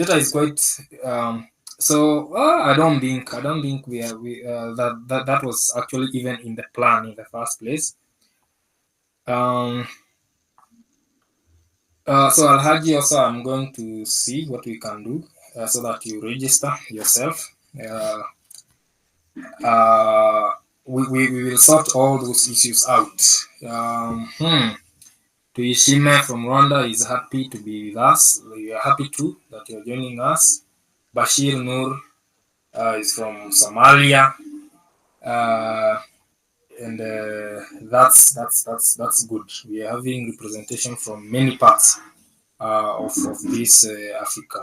data is quite so I don't think that was actually even in the plan in the first place. Um, so Alhaji, also I'm going to see what we can do so that you register yourself. Uh, uh, we will sort all those issues out. Tuishime from Rwanda is happy to be with us. We are happy too that you're joining us. Bashir Nur is from Somalia, uh, and that's good. We are having representation from many parts of this Africa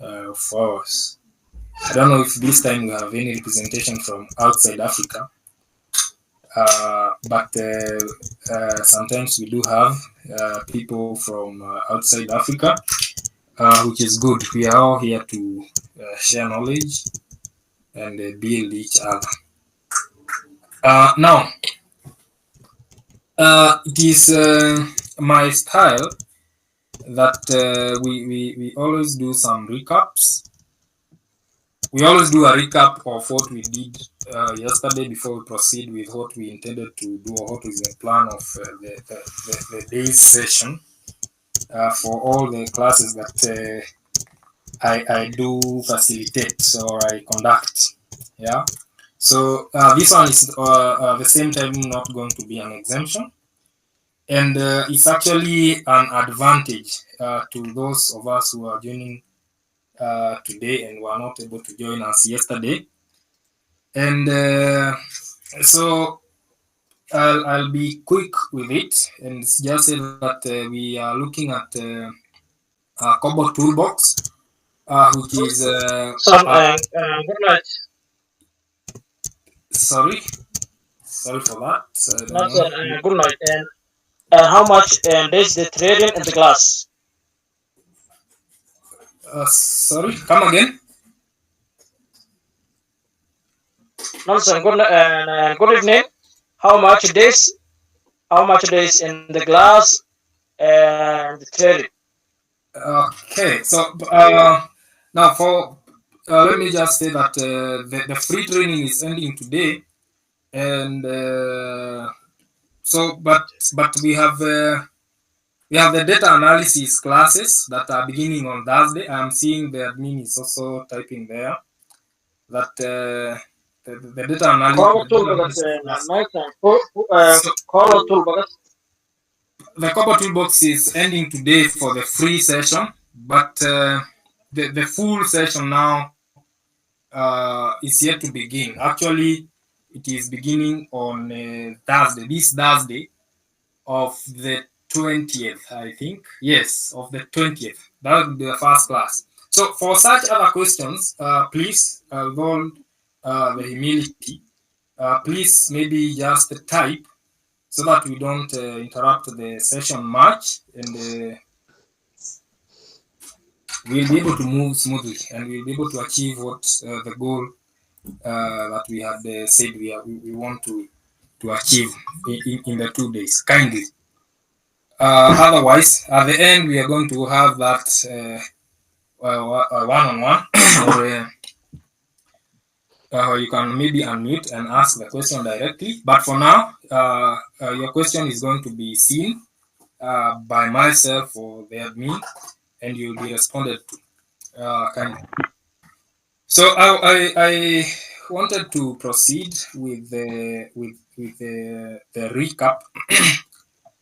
of ours. I don't know if this time we have any representation from outside Africa, but sometimes we do have people from outside Africa, which is good. We are all here to share knowledge and build each other. Now, it is my style that we always do some recaps. We always do a recap of what we did yesterday before we proceed with what we intended to do or what is the plan of the day's session for all the classes that I do facilitate or I conduct. Yeah. So this one is the same time not going to be an exemption, and it's actually an advantage to those of us who are joining today and were not able to join us yesterday. And so I'll be quick with it and just say that we are looking at Kobo Toolbox, which is Good night. sorry, sorry for that. I don't Nelson, know. good night. And how much is the trading in the glass? Sorry, come again. Nelson, good evening. How much this? How much this in the glass and the trading? Okay, so now for let me just say that the free training is ending today, and so but we have the data analysis classes that are beginning on Thursday. I'm seeing the admin is also typing there that the data Kobo Toolbox, analysis class. Nelson, So Kobo Toolbox. the Kobo Toolbox is ending today for the free session, but the full session now is yet to begin. Actually, it is beginning on Thursday, this Thursday of the 20th, I think. Yes, of the 20th. That will be the first class. So for such other questions, please, with all the humility, please maybe just type so that we don't interrupt the session much, and we'll be able to move smoothly and we'll be able to achieve what the goal that we had said we want to achieve in the 2 days. Kindly. Otherwise, at the end, we are going to have that one-on-one, or you can maybe unmute and ask the question directly. But for now, your question is going to be seen by myself or the admin, and you'll be responded to. Kindly. So I wanted to proceed with the recap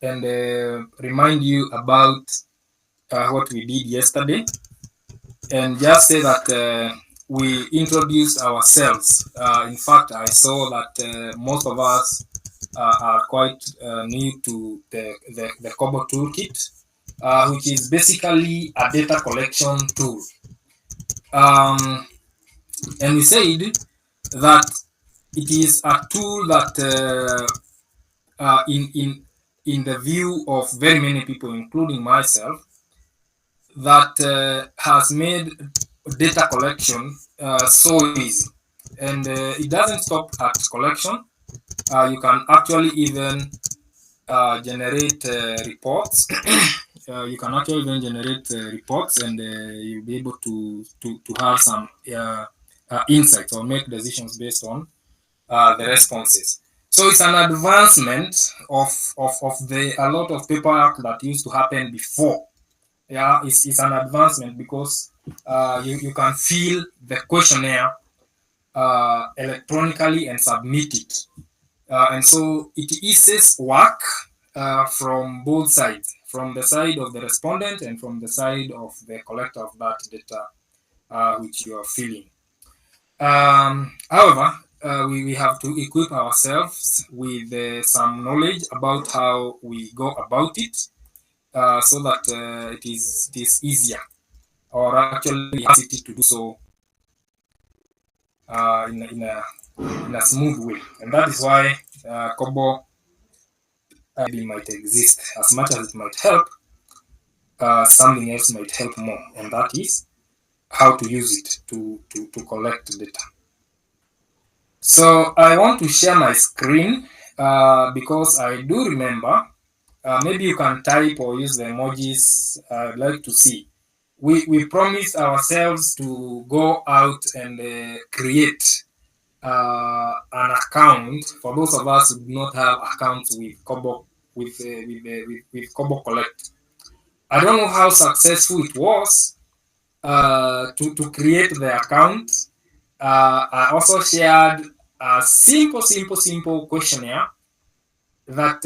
and remind you about what we did yesterday, and just say that we introduced ourselves. In fact, I saw that most of us are quite new to the Kobo Toolkit, which is basically a data collection tool. Um, and we said that it is a tool that in the view of very many people, including myself, that has made data collection so easy. And it doesn't stop at collection. You can actually even generate reports you can actually then generate reports, and you'll be able to have some insights or make decisions based on the responses. So it's an advancement of the a lot of paperwork that used to happen before. Yeah, it's an advancement because you can fill the questionnaire electronically and submit it. And so it eases work from both sides, from the side of the respondent and from the side of the collector of that data which you are filling. However, we have to equip ourselves with some knowledge about how we go about it, so that it is easier, or actually we have it to do so in a smooth way. And that is why Kobo might exist. As much as it might help, something else might help more, and that is how to use it to collect data. So I want to share my screen because I do remember. Maybe you can type or use the emojis. I'd like to see. We promised ourselves to go out and create an account for those of us who do not have accounts with Kobo with Kobo Collect. I don't know how successful it was to create the account. I also shared a simple questionnaire that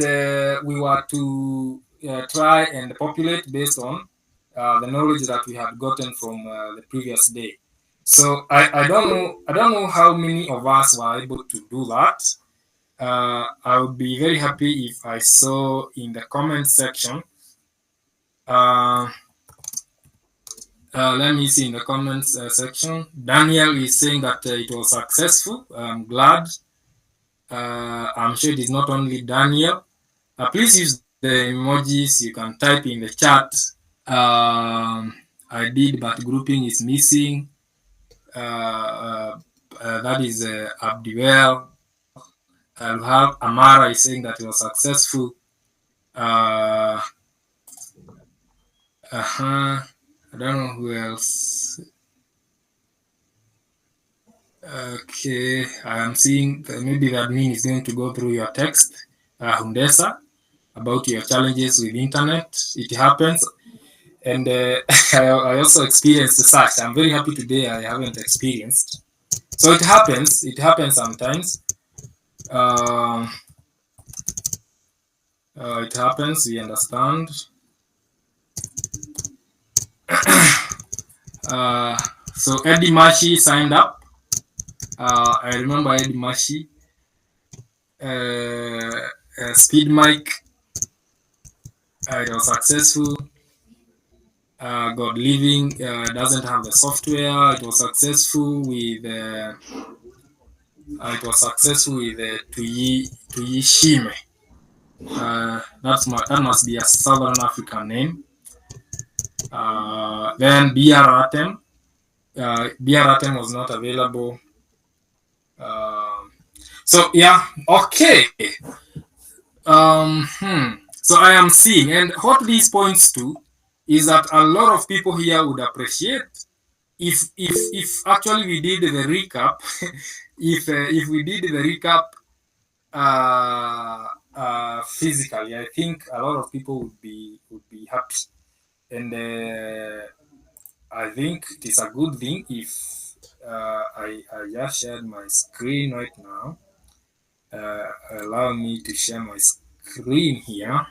we were to try and populate based on the knowledge that we had gotten from the previous day. So I don't know how many of us were able to do that. I would be very happy if I saw in the comment section. Let me see in the comments section. Daniel is saying that it was successful. I'm glad. I'm sure it is not only Daniel. Please use the emojis. You can type in the chat. I did, but grouping is missing. That is Abdiwell. Amara is saying that it was successful. I don't know who else. Okay, I am seeing maybe the admin is going to go through your text, Hundesa, about your challenges with internet. It happens, and I also experienced such. I'm very happy today I haven't experienced. So it happens. It happens sometimes. It happens. We understand. So Eddie Mashi signed up. I remember Eddie Mashi. Speed mic. It was successful. God Living doesn't have the software. It was successful with Tuyishime. That must be a Southern African name. Then BR Atem was not available. So yeah, okay. So I am seeing, and what this points to is that a lot of people here would appreciate if actually we did the recap. if we did the recap physically, I think a lot of people would be happy, and I think it is a good thing if I just shared my screen right now. Allow me to share my screen here.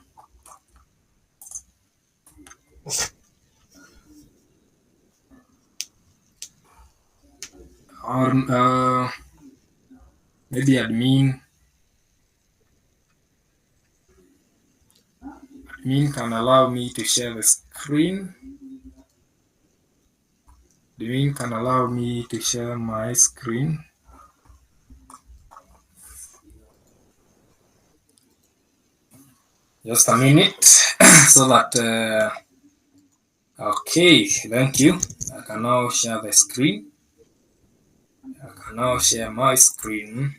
Or maybe admin can allow me to share the screen. Admin can allow me to share my screen. Just a minute so that okay, thank you. I can now share the screen. I can now share my screen.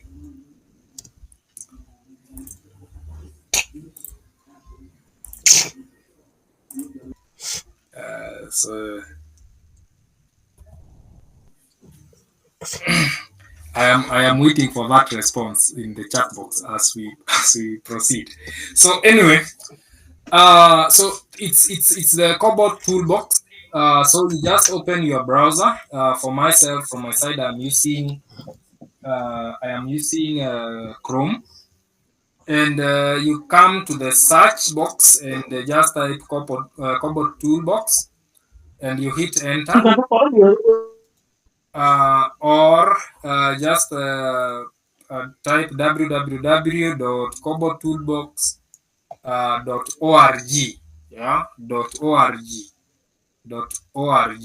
So I am waiting for that response in the chat box as we proceed. So anyway, so it's the Kobo Toolbox. So you just open your browser. For myself, from my side, I am using Chrome, and you come to the search box and just type Kobo Toolbox, and you hit enter, or just type www.kobotoolbox.org. Yeah, .org,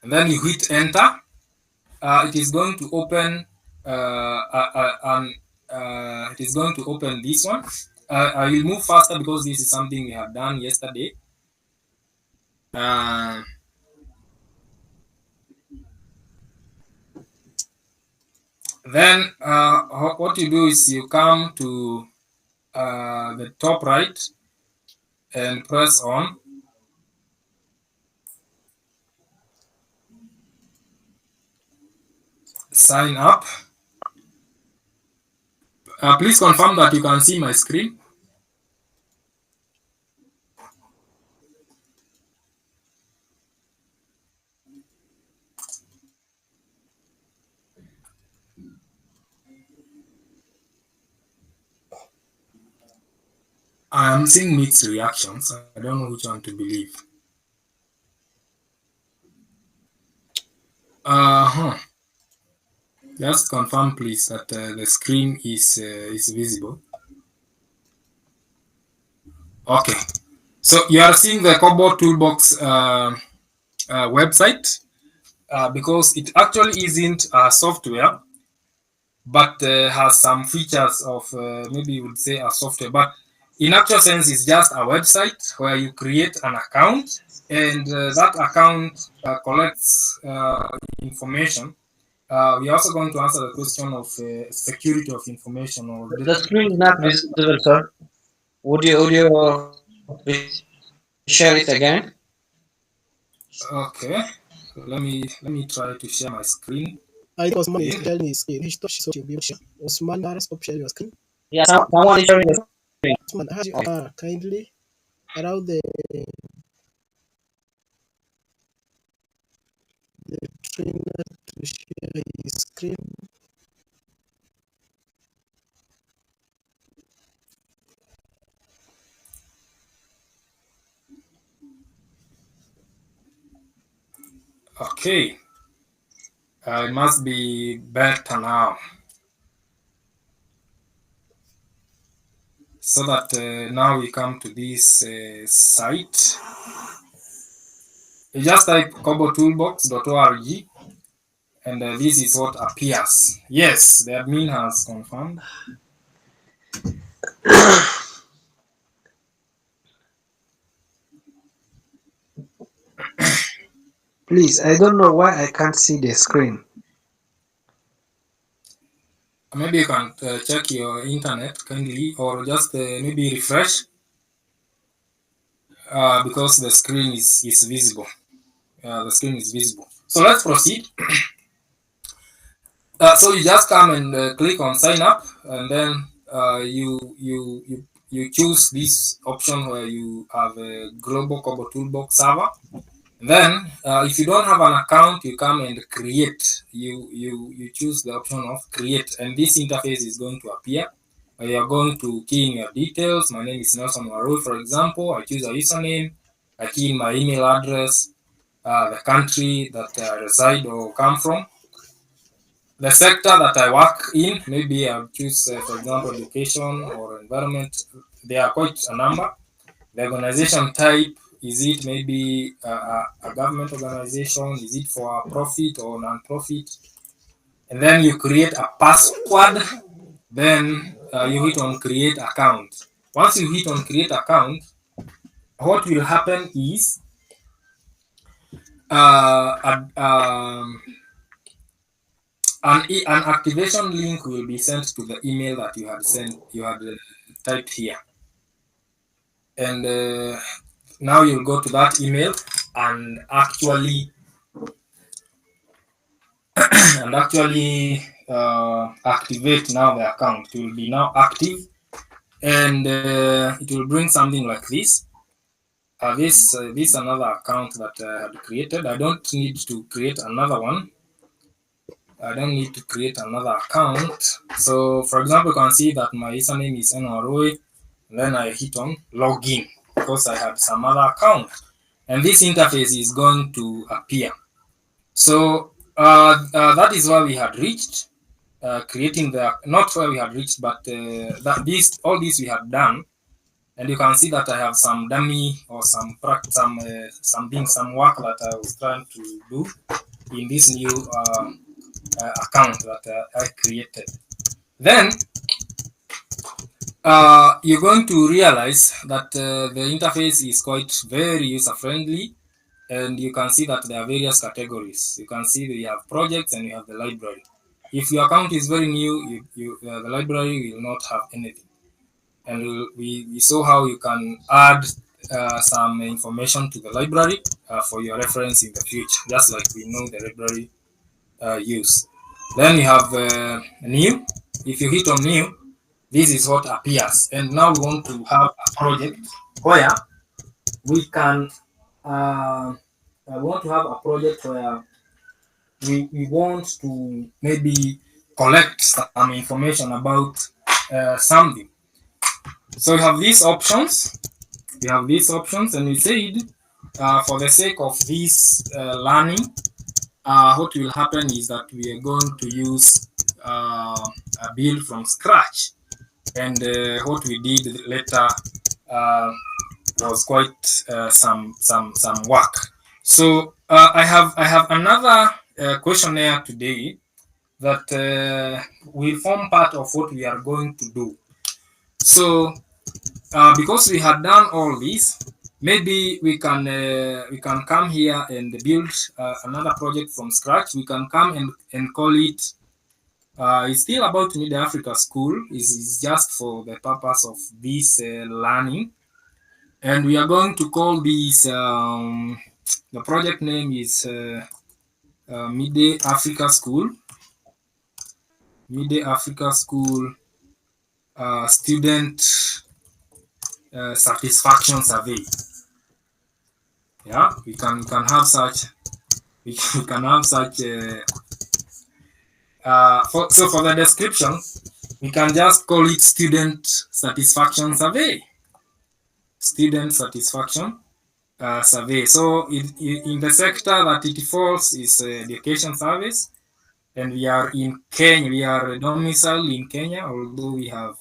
and then you hit enter. It is going to open it is going to open this one. I will move faster because this is something we have done yesterday. Uh, then what you do is you come to the top right and press on sign up. Please confirm that you can see my screen. I am seeing mixed reactions. I don't know which one to believe. Just confirm, please, that the screen is visible. Okay. So you are seeing the Kobo Toolbox website, because it actually isn't a software, but has some features of maybe you would say a software, but in actual sense it's just a website where you create an account, and that account collects information. We're also going to answer the question of security of information or The data. screen is not visible, sir. Would you share it again? Okay, let me try to share my screen I think Osman is again. sharing his screen. He should so you'll be able to share. Osman, stop sharing your screen. Yeah, someone is sharing the screen. Osman, has you kindly allow the trainer to share his screen. Okay, it must be better now, so that now we come to this site. You just type kobotoolbox.org, and this is what appears. Yes, the admin has confirmed. Please, I don't know why I can't see the screen. Maybe you can check your internet kindly, or just maybe refresh, because the screen is visible. The screen is visible. So let's proceed. So you just come and click on sign up, and then you choose this option where you have a global Kobo Toolbox server. Then, if you don't have an account, you come and create. You choose the option of create, and this interface is going to appear. You are going to key in your details. My name is Nelson Waru, for example. I choose a username. I key in my email address, the country that I reside or come from, the sector that I work in. Maybe I'll choose, for example, education or environment. There are quite a number. The organization type, is it maybe a government organization? Is it for a profit or non-profit? And then you create a password. Then you hit on create account. Once you hit on create account, what will happen is an activation link will be sent to the email that you had typed here, and now you'll go to that email and actually activate now the account. It will be now active, and it will bring something like this. This another account that I had created. I don't need to create another one. I don't need to create another account. So, for example, you can see that my username is NROE. Then I hit on login because I had some other account, and this interface is going to appear. So that is where we had reached, creating the, not where we had reached, but that this all this we had done. And you can see that I have some dummy or some some work that I was trying to do in this new account that I created. Then you're going to realize that the interface is quite very user friendly, and you can see that there are various categories. You can see we have projects and you have the library. If your account is very new, the library will not have anything. And we saw how you can add some information to the library for your reference in the future, just like we know the library use. Then you have new. If you hit on new, this is what appears. And now we want to have a project where we can want to have a project where we want to maybe collect some information about something. So we have these options. We have these options, and we said for the sake of this learning, what will happen is that we are going to use a build from scratch. And what we did later was quite some work. So I have another questionnaire today that will form part of what we are going to do. So because we had done all this, maybe we can come here and build another project from scratch. We can come and call it. It's still about Mid Africa School. Is just for the purpose of this learning, and we are going to call this. The project name is Mid Africa School. Mid Africa School Student Satisfaction Survey. Yeah, we can have such. We can have such. So for the description, we can just call it Student Satisfaction Survey. Student Satisfaction Survey. So in the sector that it falls is education service, and we are in Kenya. We are domiciled in Kenya, although we have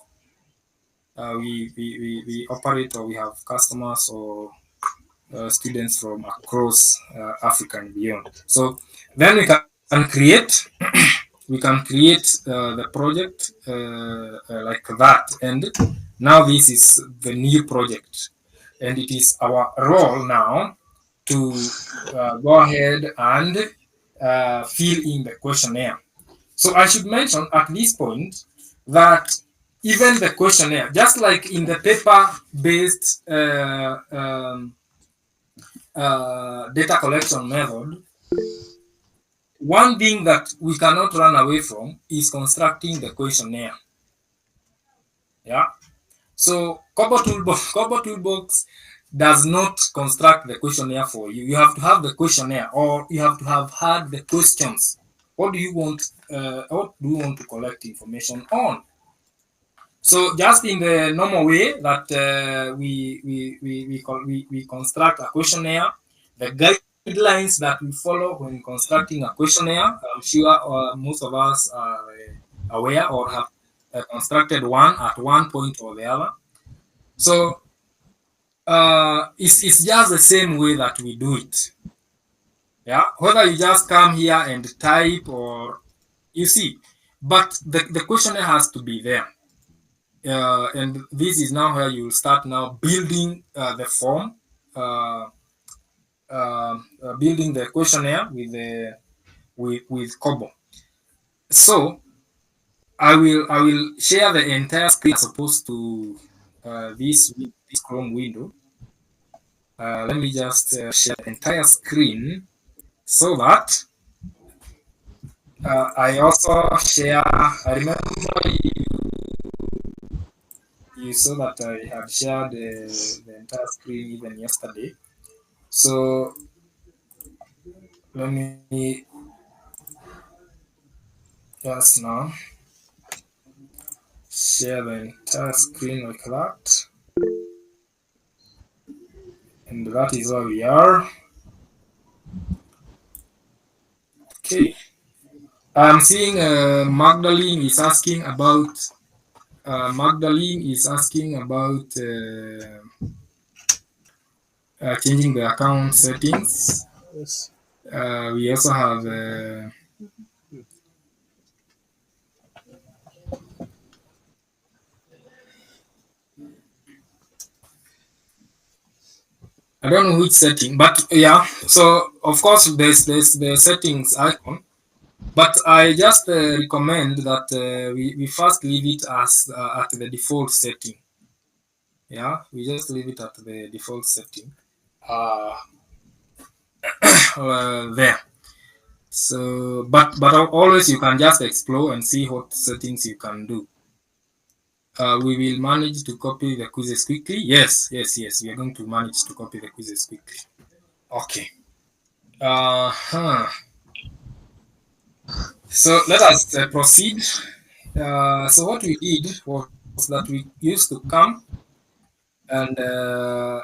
we operate, or we have customers or students from across Africa and beyond. So then we can create we can create the project like that. And now this is the new project, and it is our role now to go ahead and fill in the questionnaire. So I should mention at this point that even the questionnaire, just like in the paper-based data collection method, one thing that we cannot run away from is constructing the questionnaire. Yeah. So Kobo Toolbox does not construct the questionnaire for you. You have to have the questionnaire, or you have to have had the questions. What do you want? What do you want to collect information on? So just in the normal way that we construct a questionnaire, the guidelines that we follow when constructing a questionnaire, I'm sure most of us are aware or have constructed one at one point or the other. So it's just the same way that we do it. Yeah, whether you just come here and type, or you see, but the questionnaire has to be there. And this is now where you start now building the form, building the questionnaire with Kobo. So I will share the entire screen as opposed to this Chrome window. Let me just share the entire screen so that I also share. I remember you saw that I had shared the entire screen even yesterday. So let me just now share the entire screen like that. And that is where we are. Okay. I'm seeing Magdalene is asking about changing the account settings. Yes. We also have I don't know which setting, but yeah. So of course there's the settings icon, but I just recommend that we first leave it as at the default setting. Yeah, we just leave it at the default setting. There. So, but always you can just explore and see what settings you can do. We will manage to copy the quizzes quickly. Yes. We are going to manage to copy the quizzes quickly. Okay. So let us proceed. So what we did was that we used to come, and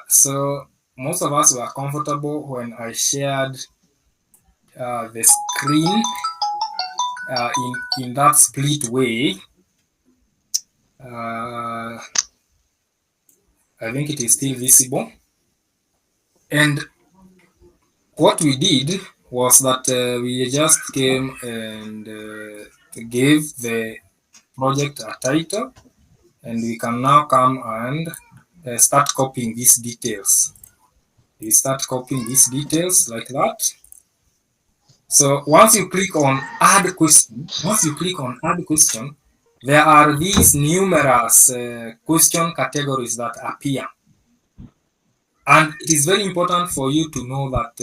so most of us were comfortable when I shared the screen in that split way. I think it is still visible. And what we did was that we just came and gave the project a title, and we can now come and start copying these details. We start copying these details like that. So once you click on add question, there are these numerous question categories that appear. And it is very important for you to know that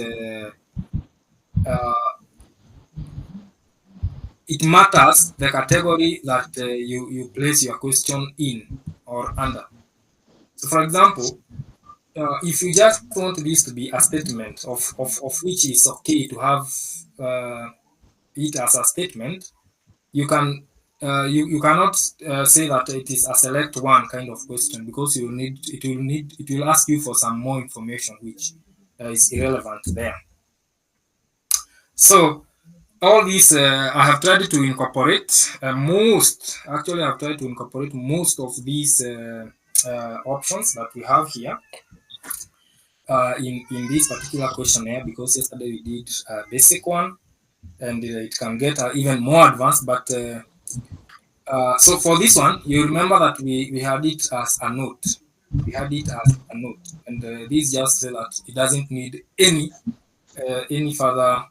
it matters the category that you place your question in or under. So for example, if you just want this to be a statement of which is okay to have it as a statement, you can you cannot say that it is a select one kind of question, because it will ask you for some more information which is irrelevant there. So all these I have tried to incorporate I've tried to incorporate most of these options that we have here in this particular questionnaire, because yesterday we did a basic one, and it can get even more advanced. But so for this one, you remember that we had it as a note. And this just say that it doesn't need any further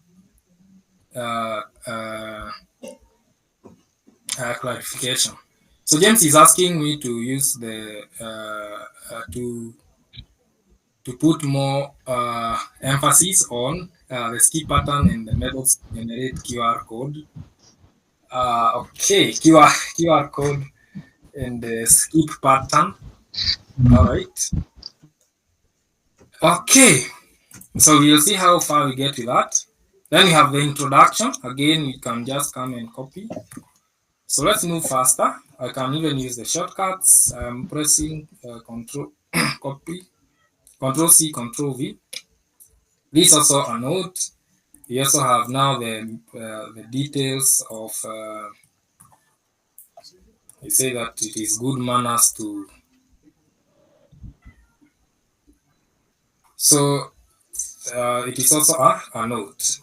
uh, uh, clarification. So James is asking me to use the to put more emphasis on the skip pattern and the methods to generate QR code. Okay, QR code and the skip pattern. All right. Okay, so we'll see how far we get with that. Then we have the introduction. Again, we can just come and copy. So let's move faster. I can even use the shortcuts. I'm pressing Control copy, Control C, Control V. This also a note. We also have now the details of. You say that it is good manners to. So it is also a note.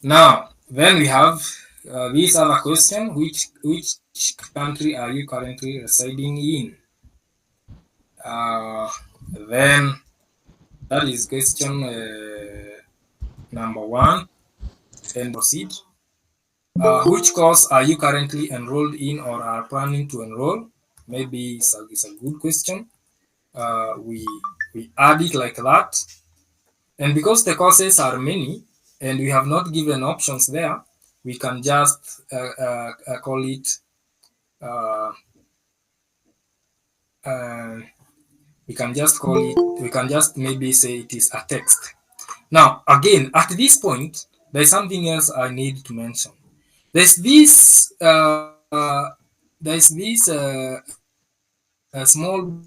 Now then we have this other question: which country are you currently residing in? Then that is question number one. Then proceed. Which course are you currently enrolled in or are planning to enroll? Maybe it's a good question. We add it like that. And because the courses are many and we have not given options there, we can just call it, uh, uh, we can just maybe say it is a text. Now, again, at this point, there's something else I need to mention. There's this, a small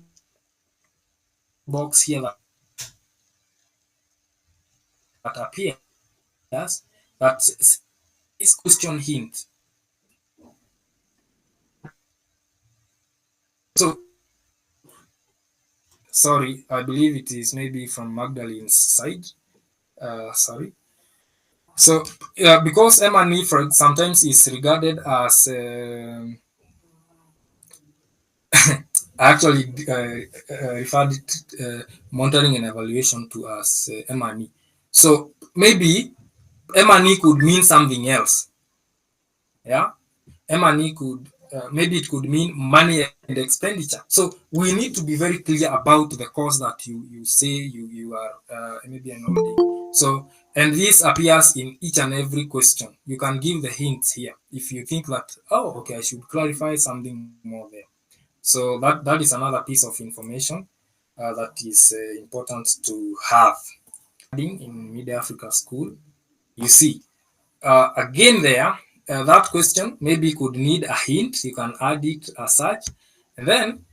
box here that appears that says question hint. So, sorry, I believe it is maybe from Magdalene's side. Sorry. So, because M&E for sometimes is regarded as I actually referred it monitoring and evaluation to as M&E. So maybe M&E could mean something else. Yeah, M&E could maybe it could mean money and expenditure. So we need to be very clear about the course that you say you are maybe enrolling. So, and this appears in each and every question. You can give the hints here if you think that, oh, okay, I should clarify something more there. So that is another piece of information that is important to have. In Mid Africa School, you see, again there, that question maybe could need a hint. You can add it as such. And then,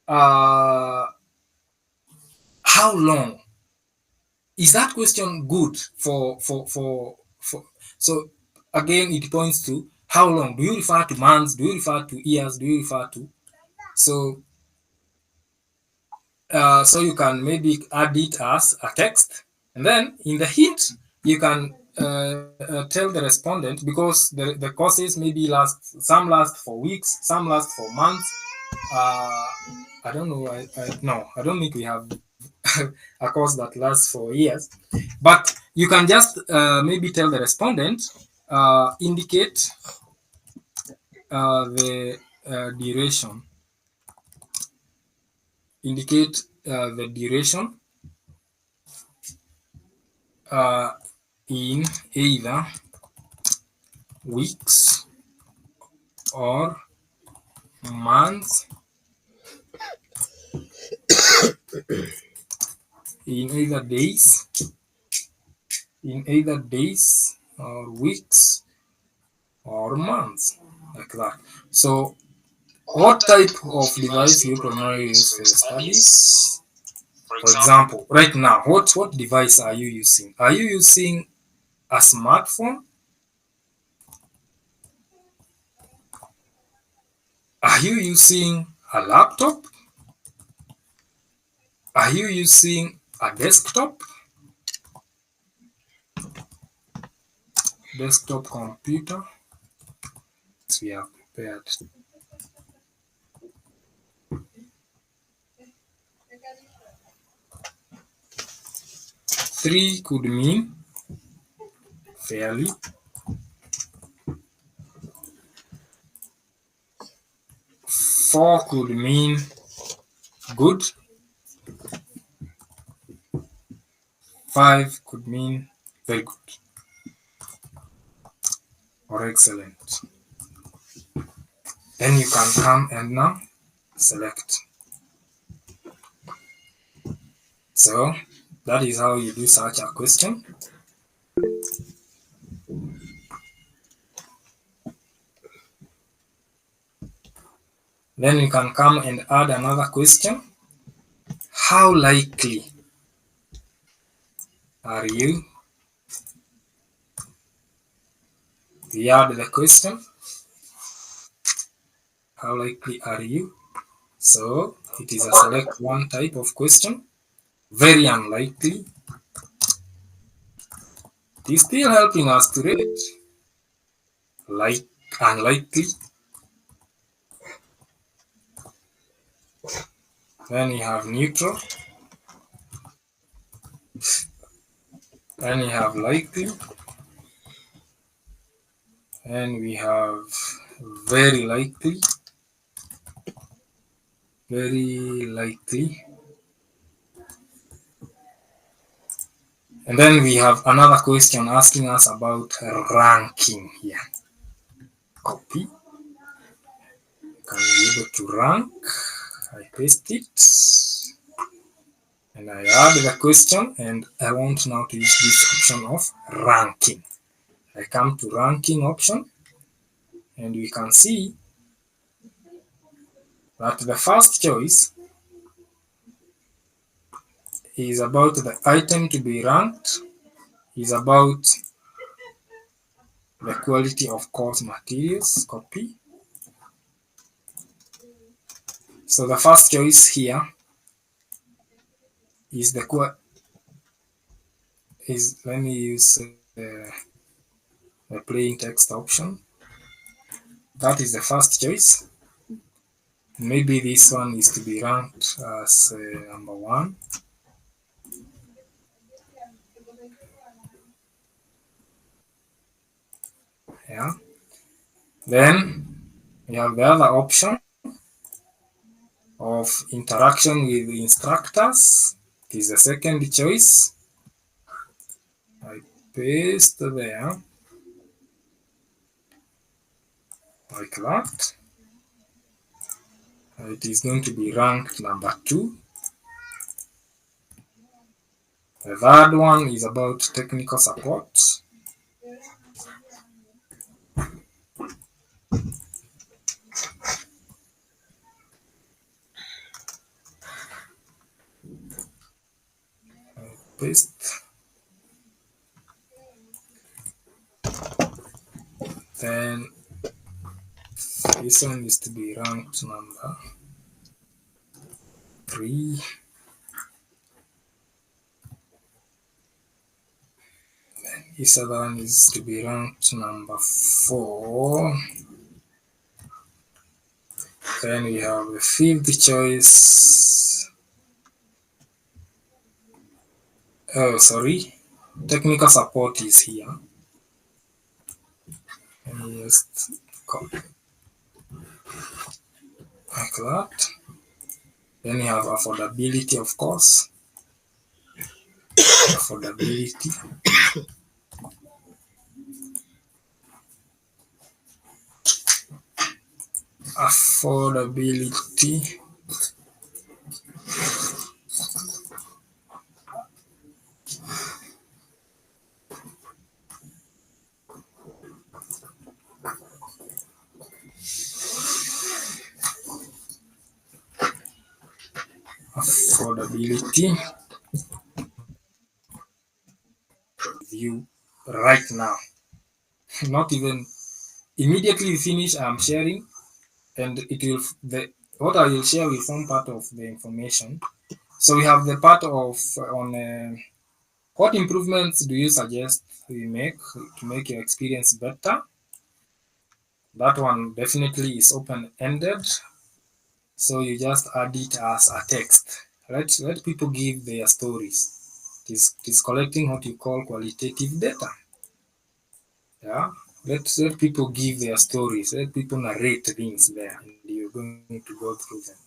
how long? Is that question good for so again it points to how long. Do you refer to months? Do you refer to years? Do you refer to so so you can maybe add it as a text, and then in the hint you can tell the respondent, because the courses maybe some last for weeks, some last for months. I don't know. No, I don't think we have a course that lasts for years, but you can just maybe tell the respondent, indicate the duration, indicate the duration uh, in either weeks or months, in either days, or weeks or months, like that. So, what type of device you primarily use for your studies? For example, right now, what device are you using? Are you using a smartphone? Are you using a laptop? Are you using a desktop computer? We have prepared. Three could mean fairly. Four could mean good. Five could mean very good or excellent. Then you can come and now select. So that is how you do such a question. Then you can come and add another question. How likely are you? We add the question. How likely are you? So it is a select one type of question. Very unlikely. It is still helping us to rate. Like unlikely. Then you have neutral. Then you have likely. And we have very likely. Very likely. And then we have another question asking us about ranking here. Copy. Can be able to rank. I paste it. And I add the question, and I want now to use this option of ranking. I come to ranking option, and we can see that the first choice is about the item to be ranked, is about the quality of course materials. Copy. So the first choice here is let me use the plain text option. That is the first choice. Maybe this one is to be ranked as number one. Yeah. Then we have the other option of interaction with the instructors. It is the second choice. I paste there like that. It is going to be ranked number two. The third one is about technical support. Paste. Then this one is to be ranked number three. This other one is to be ranked number four. Then we have the fifth choice. Oh, sorry. Technical support is here. Let me just copy like that. Then you have affordability, of course. Affordability. Affordability. Affordability. View right now. Not even immediately finish. I'm sharing, and it will what I will share will form part of the information. So we have the part of on what improvements do you suggest we make to make your experience better. That one definitely is open-ended, so you just add it as a text. Let people give their stories. It is collecting what you call qualitative data. Yeah, let people give their stories. Let people narrate things there, and you're going to go through them.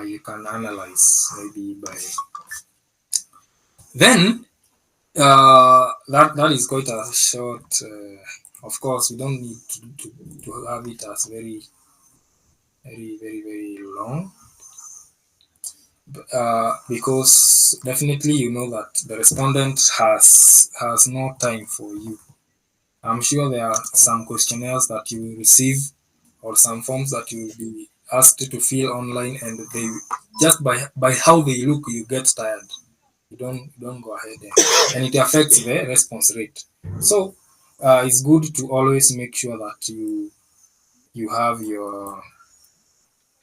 You can analyze maybe by then. That is quite a short. Of course, we don't need to have it as very long, because definitely you know that the respondent has no time for you. I'm sure there are some questionnaires that you will receive or some forms that you will be asked to fill online, and they just by how they look you get tired. You don't go ahead, and it affects the response rate. So it's good to always make sure that you have your.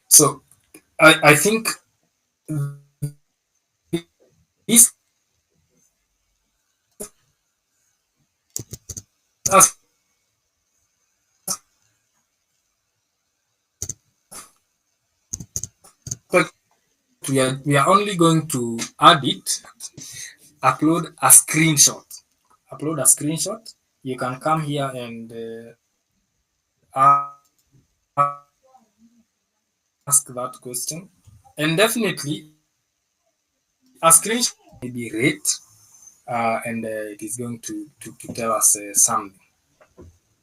So I think this aspect we are only going to add it. Upload a screenshot. You can come here and ask that question, and definitely a screenshot maybe rate. and it is going to tell us something.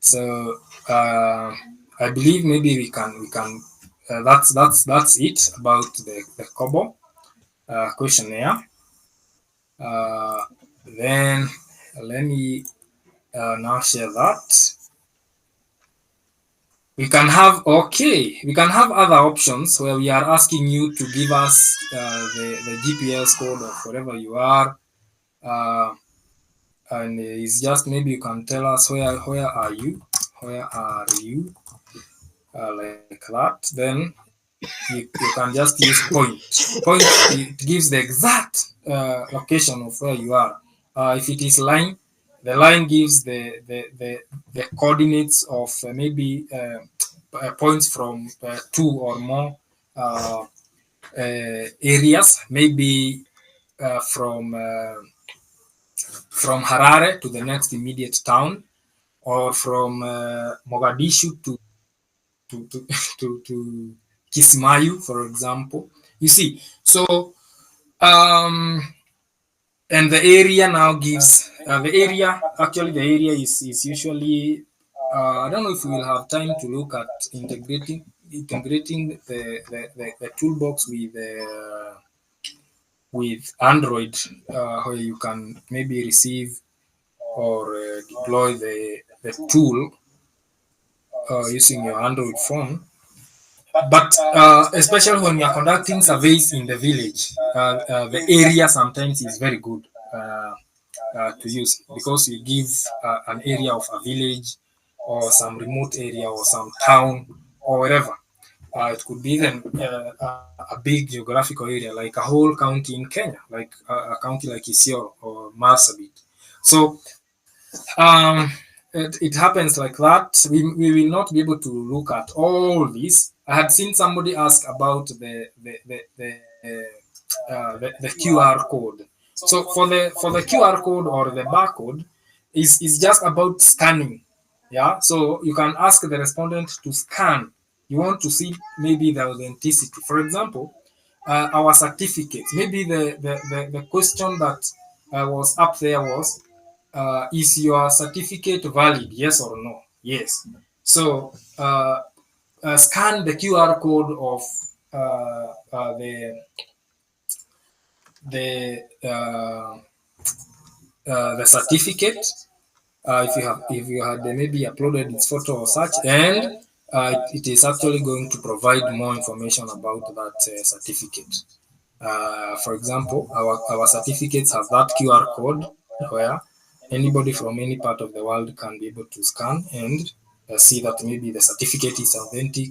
So I believe maybe we can that's it about the Kobo questionnaire. Then let me now share that. We can have other options where we are asking you to give us the GPS code of wherever you are, uh, and it's just maybe you can tell us where are you, like that. Then you can just use point. It gives the exact location of where you are. If it is line, the line gives the coordinates of maybe points from two or more areas, maybe from Harare to the next immediate town, or from Mogadishu to to Kismayu, for example. You see, so um, and the area now gives the area. Actually, the area is usually. I don't know if we will have time to look at integrating the toolbox with Android, where you can maybe receive or deploy the tool using your Android phone. But especially when you are conducting surveys in the village, the area sometimes is very good to use, because you give an area of a village or some remote area or some town or wherever. It could be even a big geographical area, like a whole county in Kenya, like a county like Isiolo or Marsabit. So it happens like that. We will not be able to look at all this. I had seen somebody ask about the QR code. So for the QR code or the barcode is just about scanning. Yeah. So you can ask the respondent to scan. You want to see maybe the authenticity. For example, our certificates. Maybe the question that was up there was, is your certificate valid? Yes or no? Yes. So scan the QR code of the certificate, if you had maybe uploaded its photo or such, and it is actually going to provide more information about that certificate. For example, our certificates have that QR code where anybody from any part of the world can be able to scan and see that maybe the certificate is authentic,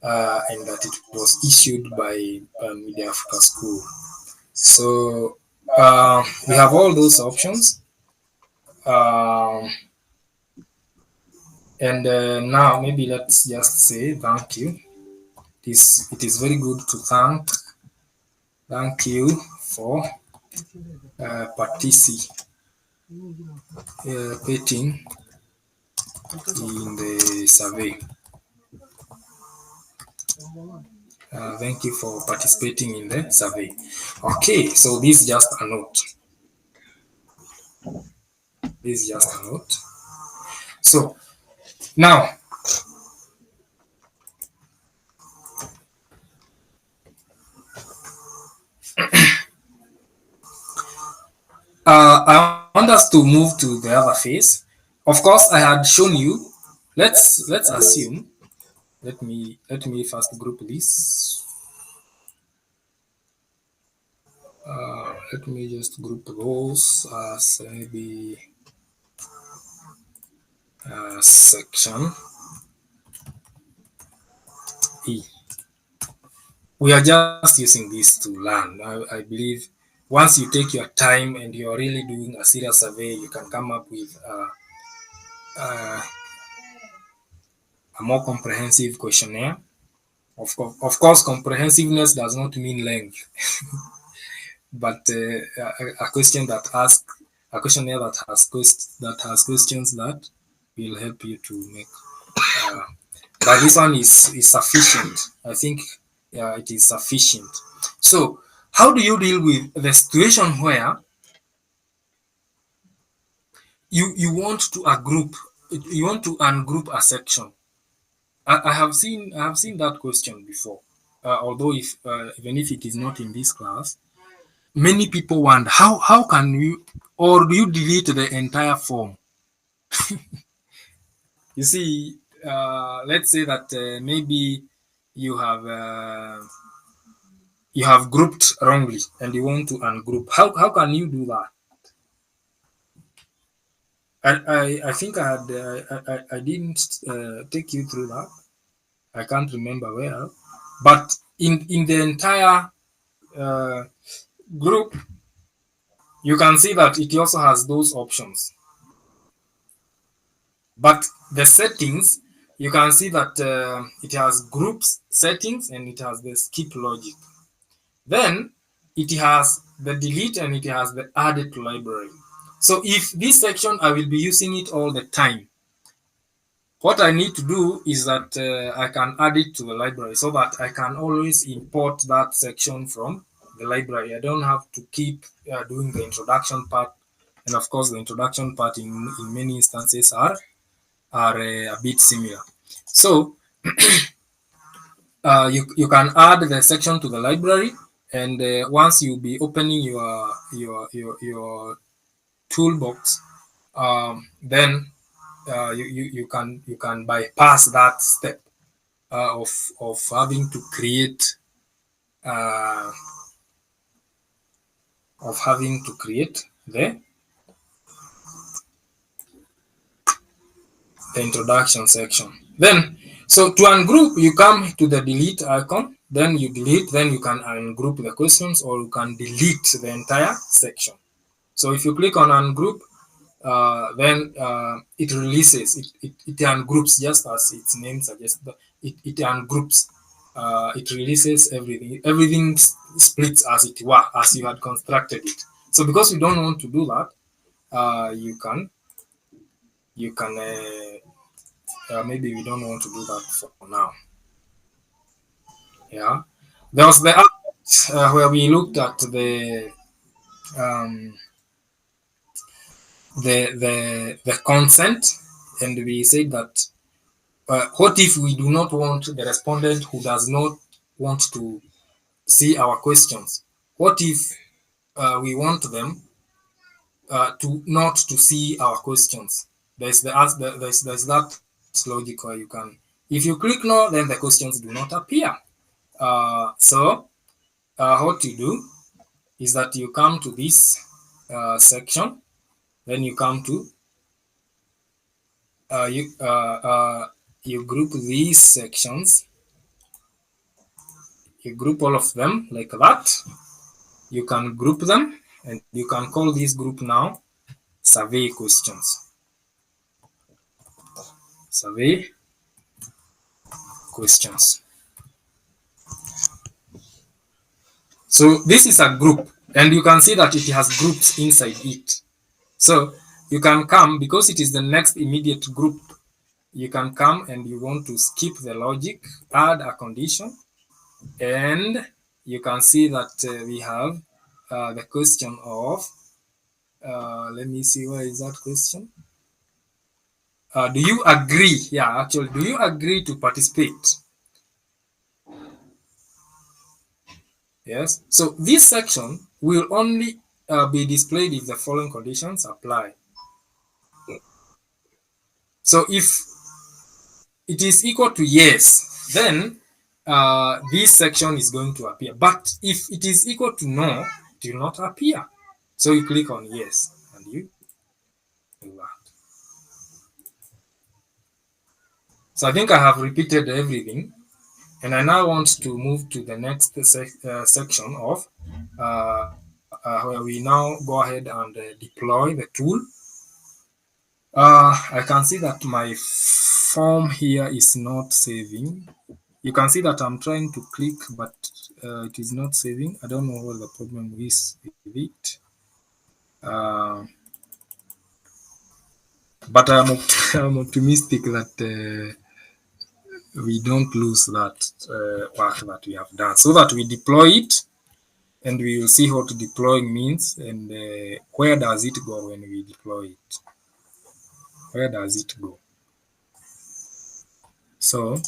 and that it was issued by Media Africa School. So we have all those options. Um, and now maybe let's just say thank you. It is very good to thank you for participating in the survey. Thank you for participating in the survey. Okay, so this is just a note. This is just a note. So now, I want us to move to the other phase. Of course, I had shown you. Let's assume. Let me first group this. Let me just group those as maybe section E. We are just using this to learn. I believe once you take your time and you're really doing a serious survey, you can come up with a more comprehensive questionnaire. Of course, comprehensiveness does not mean length, but a questionnaire that has questions that will help you to make. But this one is sufficient. I think it is sufficient. So, how do you deal with the situation where you want to ungroup a section. I have seen that question before. Although if even if it is not in this class, many people wonder how can you, or do you delete the entire form? You see, let's say that maybe you have uh, you have grouped wrongly and you want to ungroup. How can you do that? I think I didn't take you through that. I can't remember where, but in the entire uh, group, you can see that it also has those options. But the settings, you can see that it has groups settings and it has the skip logic. Then it has the delete and it has the added to library. So if this section I will be using it all the time, what I need to do is that I can add it to the library so that I can always import that section from the library. I don't have to keep doing the introduction part. And of course, the introduction part in many instances are a bit similar. So you can add the section to the library, and once you be opening your toolbox, then you can bypass that step of having to create uh, the introduction section. Then, so to ungroup, you come to the delete icon, then you delete, then you can ungroup the questions, or you can delete the entire section. So if you click on ungroup, then it releases, it ungroups just as its name suggests. It ungroups, it releases everything. Everything splits as it were, as you had constructed it. So because you don't want to do that, you can maybe we don't want to do that for now. Yeah, there was the where we looked at um, the consent, and we said that what if we do not want the respondent who does not want to see our questions? What if we want them to not to see our questions? There's that logic where you can, if you click no, then the questions do not appear. So what you do is that you come to this section, then you come to you group these sections, you group all of them like that. You can group them, and you can call this group now survey questions. Survey questions. So this is a group, and you can see that it has groups inside it. So you can come, because it is the next immediate group, you can come and you want to skip the logic, add a condition, and you can see that we have the question of, let me see, where is that question? Do you agree? Yeah, actually, do you agree to participate? Yes. So this section will only be displayed if the following conditions apply. So if it is equal to yes, then this section is going to appear. But if it is equal to no, it will not appear. So you click on yes, and you do that. So I think I have repeated everything, and I now want to move to the next section of where we now go ahead and deploy the tool. I can see that my form here is not saving. You can see that I'm trying to click, but it is not saving. I don't know what the problem is with it. But I'm optimistic that we don't lose that work that we have done, so that we deploy it, and we will see what deploying means, and where does it go when we deploy it. Where does it go? So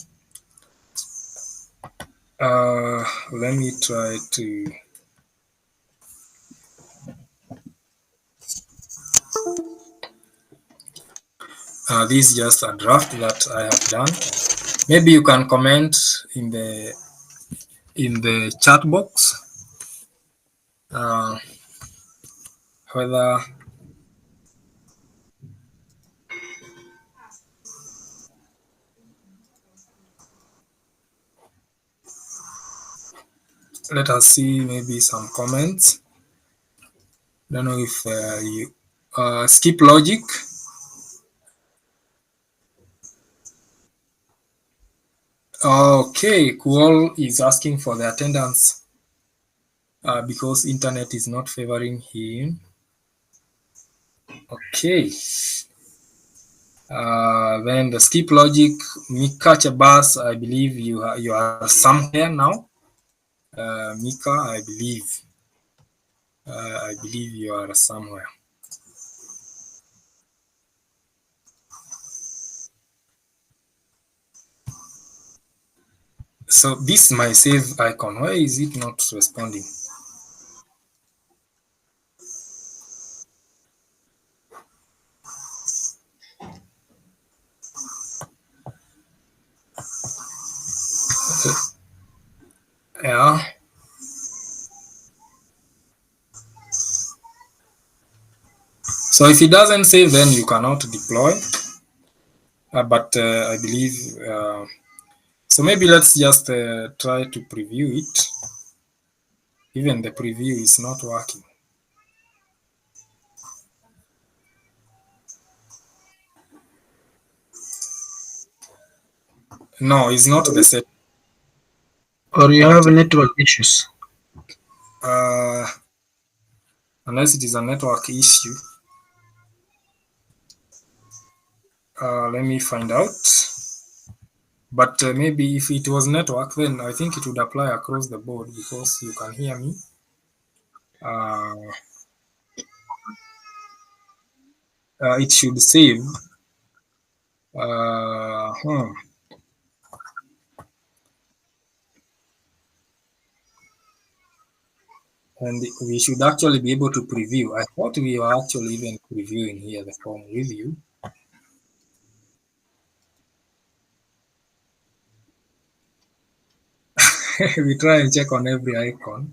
let me try to. This is just a draft that I have done. Maybe you can comment in the chat box whether let us see maybe some comments. Don't know if you skip logic. Okay, Kuol is asking for the attendance because internet is not favoring him. Okay. Then the skip logic, Mika Chabas, I believe you are somewhere now. Mika, I believe you are somewhere. So this is my save icon. Why is it not responding? Yeah. So if it doesn't save, then you cannot deploy. But I believe so. Maybe let's just try to preview it. Even the preview is not working. No, it's not the same. Or you have network issues. Unless it is a network issue. Let me find out. But maybe if it was network, then I think it would apply across the board because you can hear me. It should save. And we should actually be able to preview. I thought we were actually even previewing here the form review. We try and check on every icon.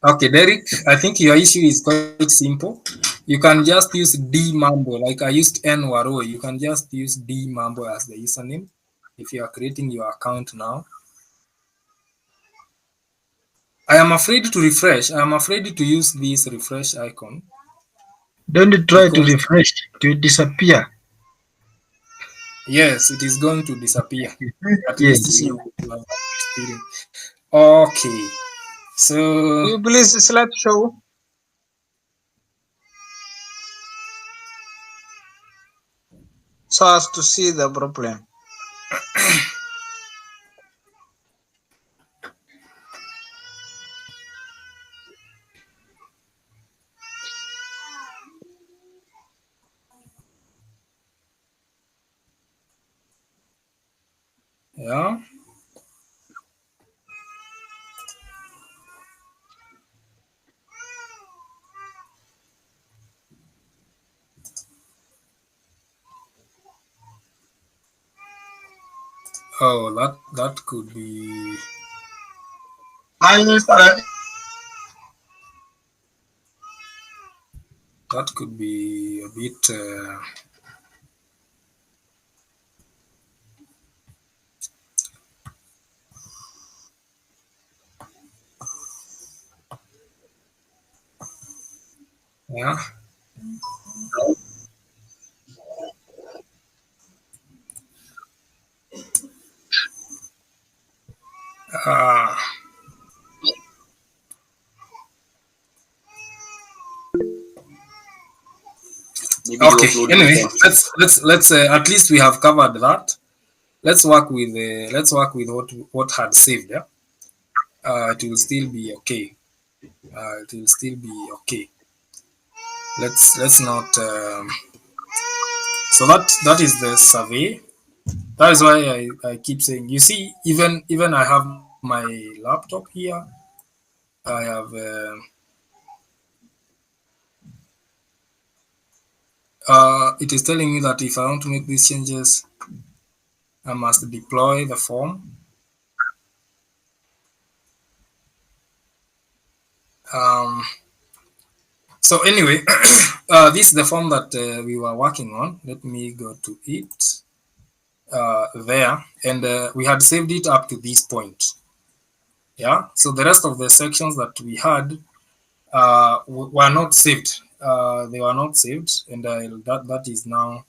Okay, Derek, I think your issue is quite simple. You can just use D Mambo, like I used N Waro. You can just use D Mambo as the username if you are creating your account now. I am afraid to refresh. I am afraid to use this refresh icon. Don't try to refresh, it will disappear. Yes, it is going to disappear. At Yes. least you have experience. Okay, so you please select show. So as to see the problem. yeah. Oh, that could be. That could be a bit. Yeah. Okay. Anyway, let's at least we have covered that. Let's work with what had saved. Yeah. It will still be okay. it will still be okay. Let's not. So that is the survey. That is why I keep saying. You see, even I have my laptop here. I have. It is telling me that if I want to make these changes, I must deploy the form. So anyway, this is the form that we were working on. Let me go to it there, and we had saved it up to this point. Yeah. So the rest of the sections that we had were not saved. They were not saved, and that is now.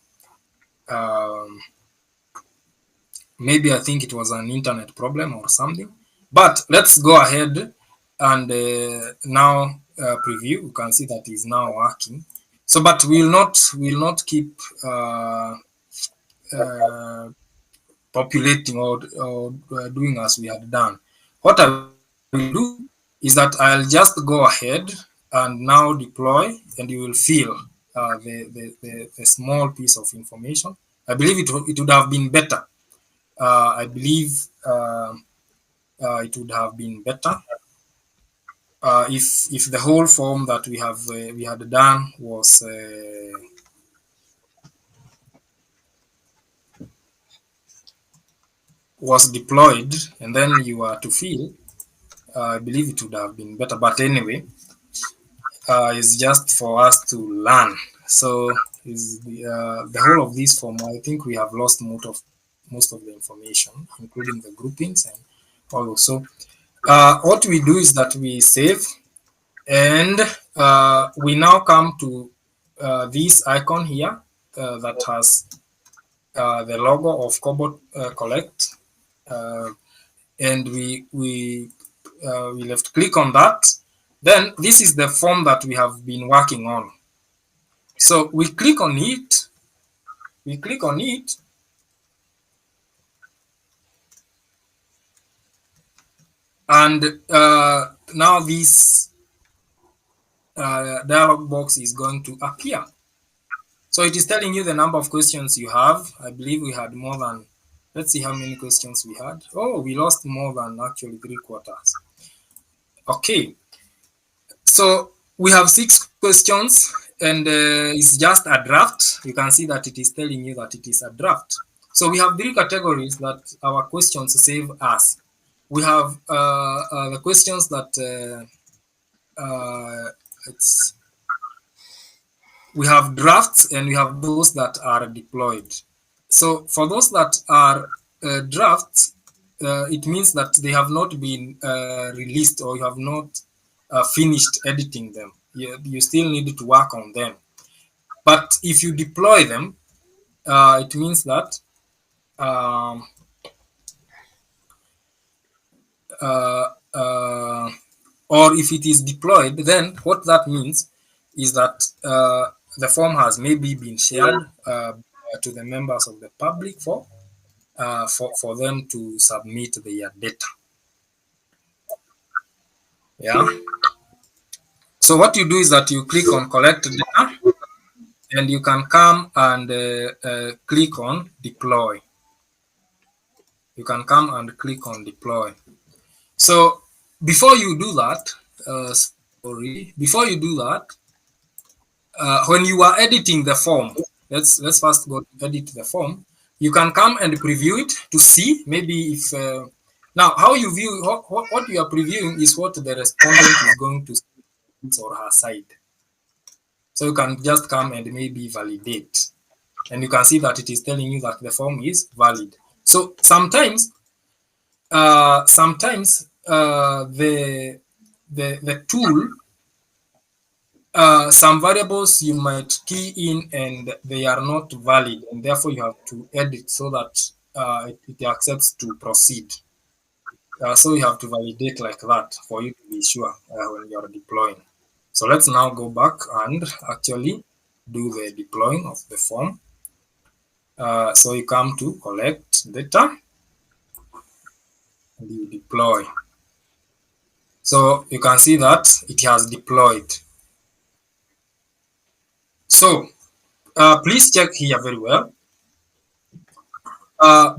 Maybe I think it was an internet problem or something. But let's go ahead and now preview. You can see that is now working. So, but we'll not keep populating or doing as we had done. What I will do is that I'll just go ahead and now deploy, and you will feel the small piece of information. I believe it would have been better. I believe it would have been better if the whole form that we had done was deployed, and then you were to fill. I believe it would have been better. But anyway, it's just for us to learn. So is the whole of this form. I think we have lost most of the information, including the groupings and all of so. What we do is that we save, and we now come to this icon here that has the logo of Kobo Collect, and we left click on that. Then this is the form that we have been working on. So we click on it. We click on it. And now this dialog box is going to appear. So it is telling you the number of questions you have. I believe we had more than, let's see how many questions we had. Oh, we lost more than actually 3/4. Okay. So we have 6 questions, and it's just a draft. You can see that it is telling you that it is a draft. So we have 3 categories that our questions save us. We have the questions that we have drafts, and we have those that are deployed. So for those that are drafts, it means that they have not been released, or you have not finished editing them. You still need to work on them. But if you deploy them, it means that or if it is deployed, then what that means is that the form has maybe been shared to the members of the public for them to submit their data. Yeah. So what you do is that you click on collect data, and you can come and click on deploy. You can come and click on deploy. So before you do that, before you do that, when you are editing the form, let's first go to edit the form. You can come and preview it to see maybe if now how you view what you are previewing is what the respondent is going to see on his or her side. So you can just come and maybe validate, and you can see that it is telling you that the form is valid. So sometimes the tool, some variables you might key in and they are not valid, and therefore you have to edit so that it accepts to proceed. So you have to validate like that for you to be sure when you are deploying. So let's now go back and actually do the deploying of the form. So you come to collect data and you deploy. So you can see that it has deployed. So please check here very well.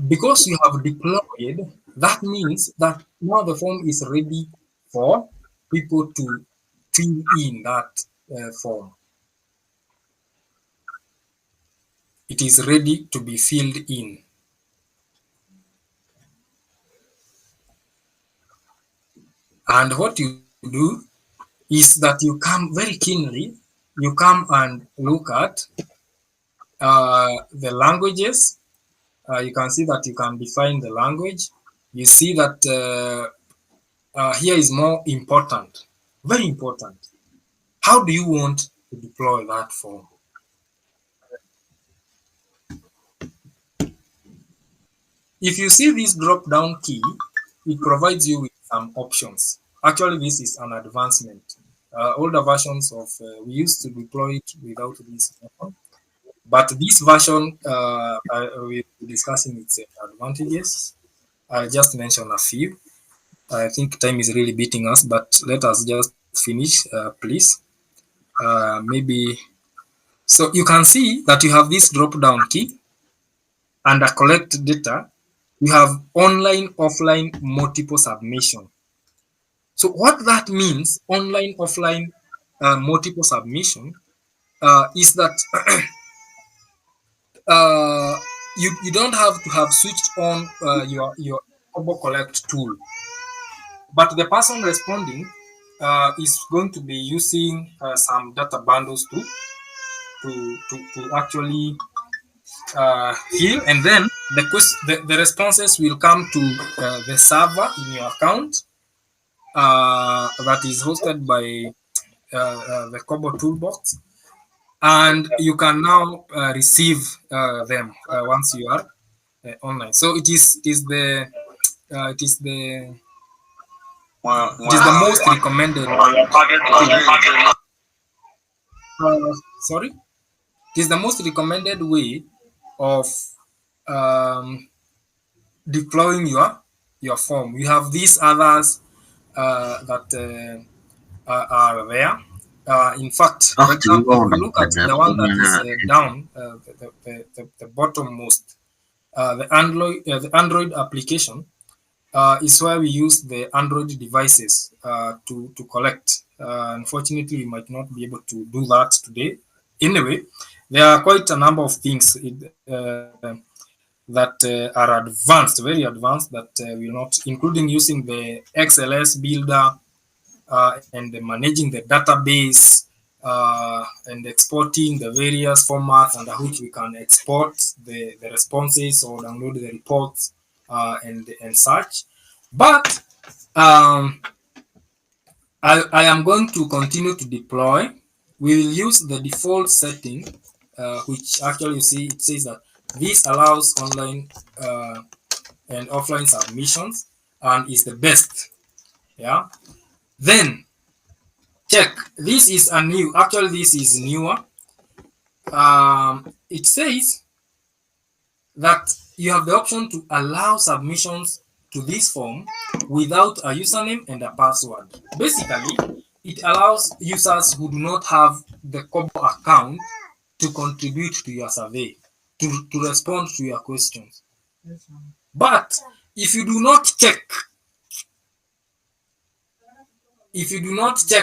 Because you have deployed, that means that now the form is ready for people to fill in that form. It is ready to be filled in. And what you do is that you come very keenly, you come and look at the languages. You can see that you can define the language. You see that here is more important, very important. How do you want to deploy that form? If you see this drop down key, it provides you with some options. Actually, this is an advancement. Older versions of we used to deploy it without this option, but this version we're discussing its advantages. I'll just mention a few. I think time is really beating us, but let us just finish, please. Maybe so you can see that you have this drop down key under collect data. You have online, offline, multiple submission. So what that means, online, offline, multiple submission, is that you don't have to have switched on your Kobo Collect tool, but the person responding is going to be using some data bundles to actually fill, and then the responses will come to the server in your account that is hosted by the Kobo Toolbox, and you can now receive them once you are online. So it is the most recommended. Sorry, it is the most recommended way of um, deploying your form. We have these others that are there. In fact, for example, if you look at the one that is down, the bottommost, the Android application is where we use the Android devices to collect. Unfortunately, we might not be able to do that today. Anyway, there are quite a number of things that are advanced, very advanced, that will not, including using the XLS builder and managing the database and exporting the various formats under which we can export the responses or download the reports and such. But I am going to continue to deploy. We will use the default setting, which actually you see it says that this allows online and offline submissions and is the best. Yeah. Then check. This is a new. Actually, this is newer. It says that you have the option to allow submissions to this form without a username and a password. Basically, it allows users who do not have the Kobo account to contribute to your survey, to respond to your questions. But if you do not check,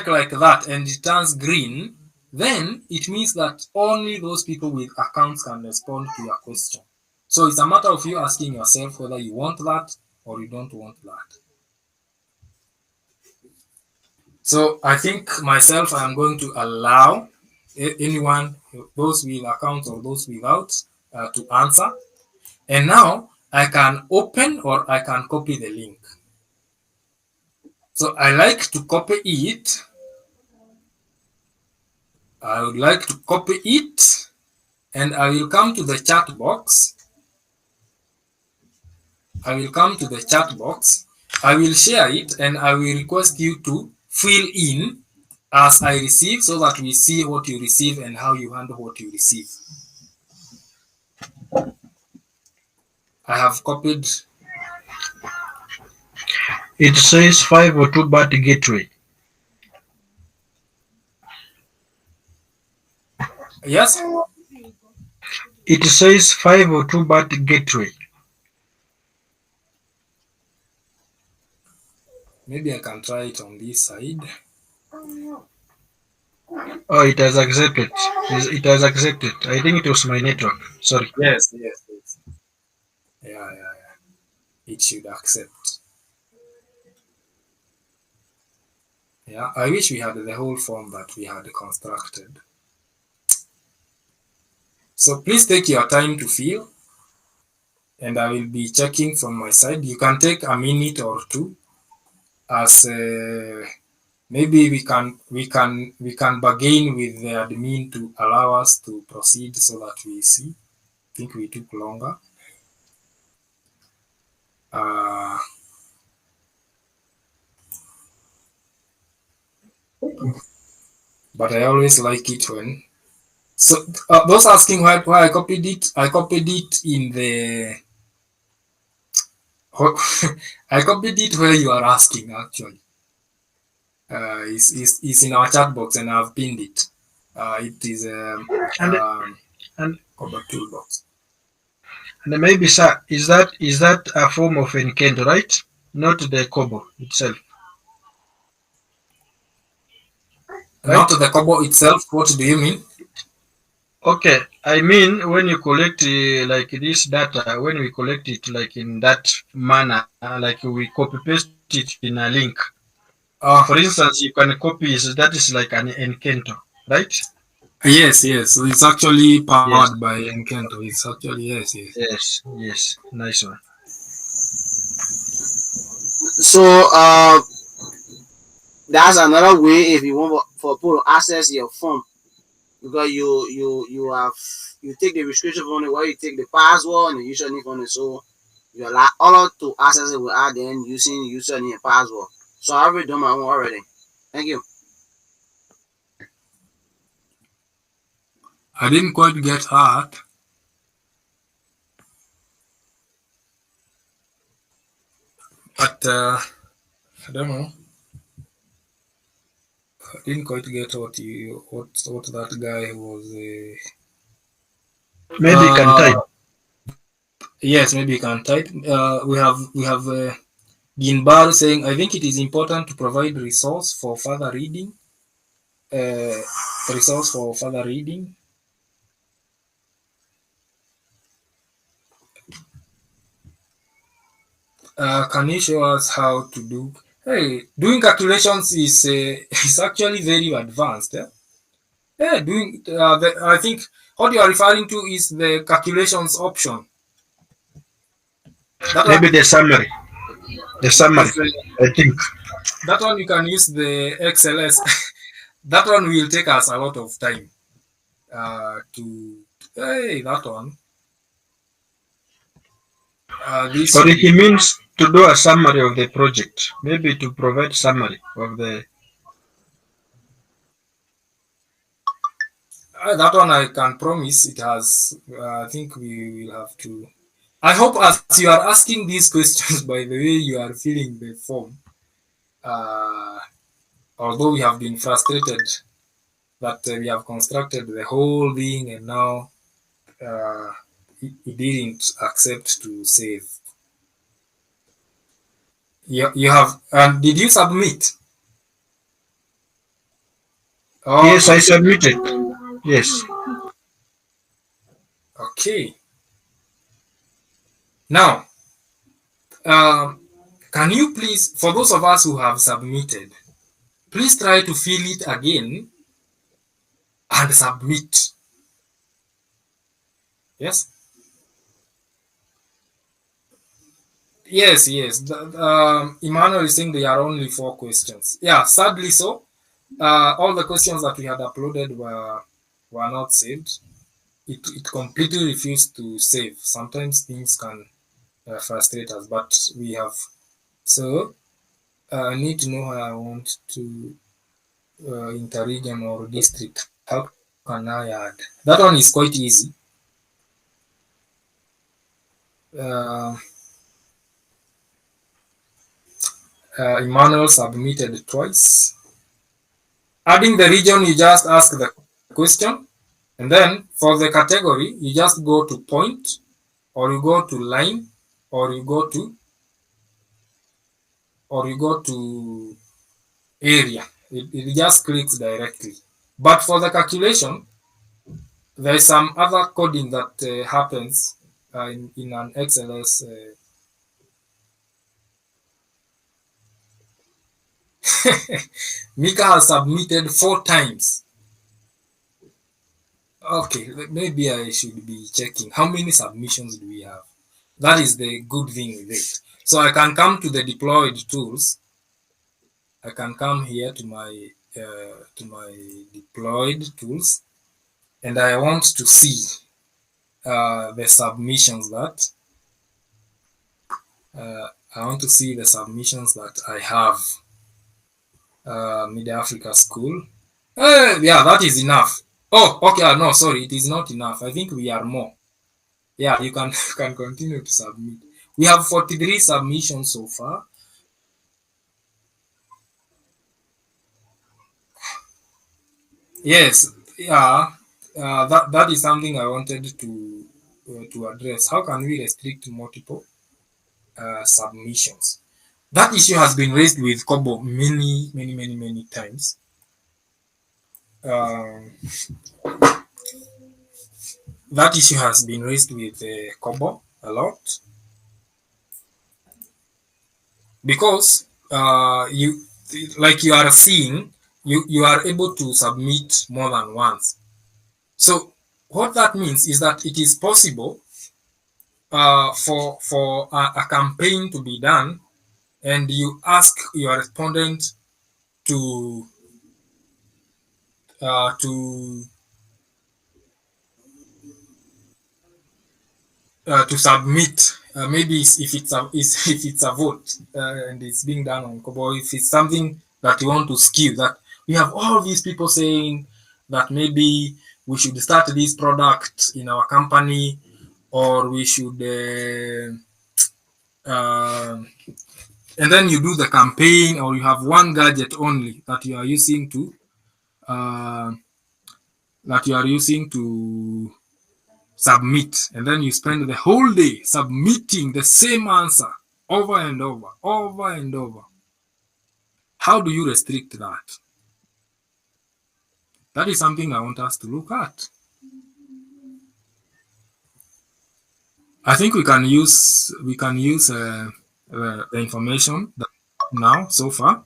like that and it turns green, then it means that only those people with accounts can respond to your question. So it's a matter of you asking yourself whether you want that or you don't want that. So I think myself, I am going to allow anyone, those with accounts or those without, to answer. And now I can open or I can copy the link. So I like to copy it. I would like to copy it, and I will come to the chat box. I will share it, and I will request you to fill in as I receive so that we see what you receive and how you handle what you receive. I have copied. It says 502 bat gateway. Yes. It says 502 bat gateway. Maybe I can try it on this side. Oh, it has accepted. It has accepted. I think it was my network. Sorry. Yes, yes, yes. Yeah, yeah, yeah. It should accept. Yeah, I wish we had the whole form that we had constructed. So please take your time to fill, and I will be checking from my side. You can take a minute or two, as maybe we can bargain with the admin to allow us to proceed so that we see. I think we took longer. Uh, but I always like it when. So those asking why I copied it in the. I copied it where you are asking actually. It's in our chat box and I've pinned it. It is And and Kobo Toolbox. and maybe sir, is that a form of Enkendo, right? Not the Kobo itself, Not right? the Kobo itself. What do you mean? Okay, I mean when you collect like this data, when we collect it like in that manner, like we copy paste it in a link. For Uh, instance, you can copy that is like an Enkento, right? yes. So it's actually Yes, powered by Encanto. It's actually yes. yes, nice one. So that's another way if you want for people to access your form, because you have, you take the restriction on it, where you take the password and the username on it, so you allow all to access it without then using username and password. So I already done my own already. Thank you. I didn't quite get that, but I don't know. I didn't quite get what that guy was. Maybe you can type. Yes, maybe you can type. We have Ginbar saying, I think it is important to provide resource for further reading. Uh, resource for further reading. Can you show us how to do? Hey, doing calculations is is actually very advanced. Eh? Yeah, I think what you are referring to is the calculations option. That one Maybe the summary. The summary. is I think. that one you can use the XLS. That one will take us a lot of time to. Hey, that one. This Or should he be means to do a summary of the project. Maybe to provide summary of the. that one. I can promise it has. I think we will have to. I hope as you are asking these questions, by the way you are filling the form, uh, although we have been frustrated that we have constructed the whole thing and now it didn't accept to save. You have, and did you submit? Yes, I Okay, submitted. Yes. okay. Now, um, can you please, for those of us who have submitted, please try to fill it again and submit. Yes. Yes. Emmanuel is saying there are only 4 questions. Yeah, sadly so. All the questions that we had uploaded were not saved. It completely refused to save. Sometimes things can frustrate us, but we have. So I need to know how I want to interregion or district. How can I add? That one is quite easy. Uh, Emmanuel submitted twice. Adding the region, you just ask the question, and then for the category, you just go to point, or you go to line, or you go to area. It just clicks directly. But for the calculation, there is some other coding that happens in an XLS. Mika has submitted 4 times. Okay, maybe I should be checking how many submissions do we have. That is the good thing with it. So I can come to the deployed tools. I can come here to my deployed tools, and I want to see the submissions that I want to see the submissions that I have. Mid Africa School. Yeah, that is enough. Oh, okay. No, sorry, it is not enough. I think we are more. Yeah, you can can continue to submit. We have 43 submissions so far. Yes, yeah. That is something I wanted to address. How can we restrict multiple submissions? That issue has been raised with Kobo many times. That issue has been raised with Kobo a lot, because you, like you are seeing, you are able to submit more than once. So what that means is that it is possible for a campaign to be done, and you ask your respondent to uh, to to submit. Maybe if it's a vote and it's being done on Kobo, if it's something that you want to skew, that we have all these people saying that maybe we should start this product in our company, or we should, and then you do the campaign, or you have one gadget only that you are using to submit, and then you spend the whole day submitting the same answer over and over. How do you restrict that? That is something I want us to look at. I think we can use the information that now so far.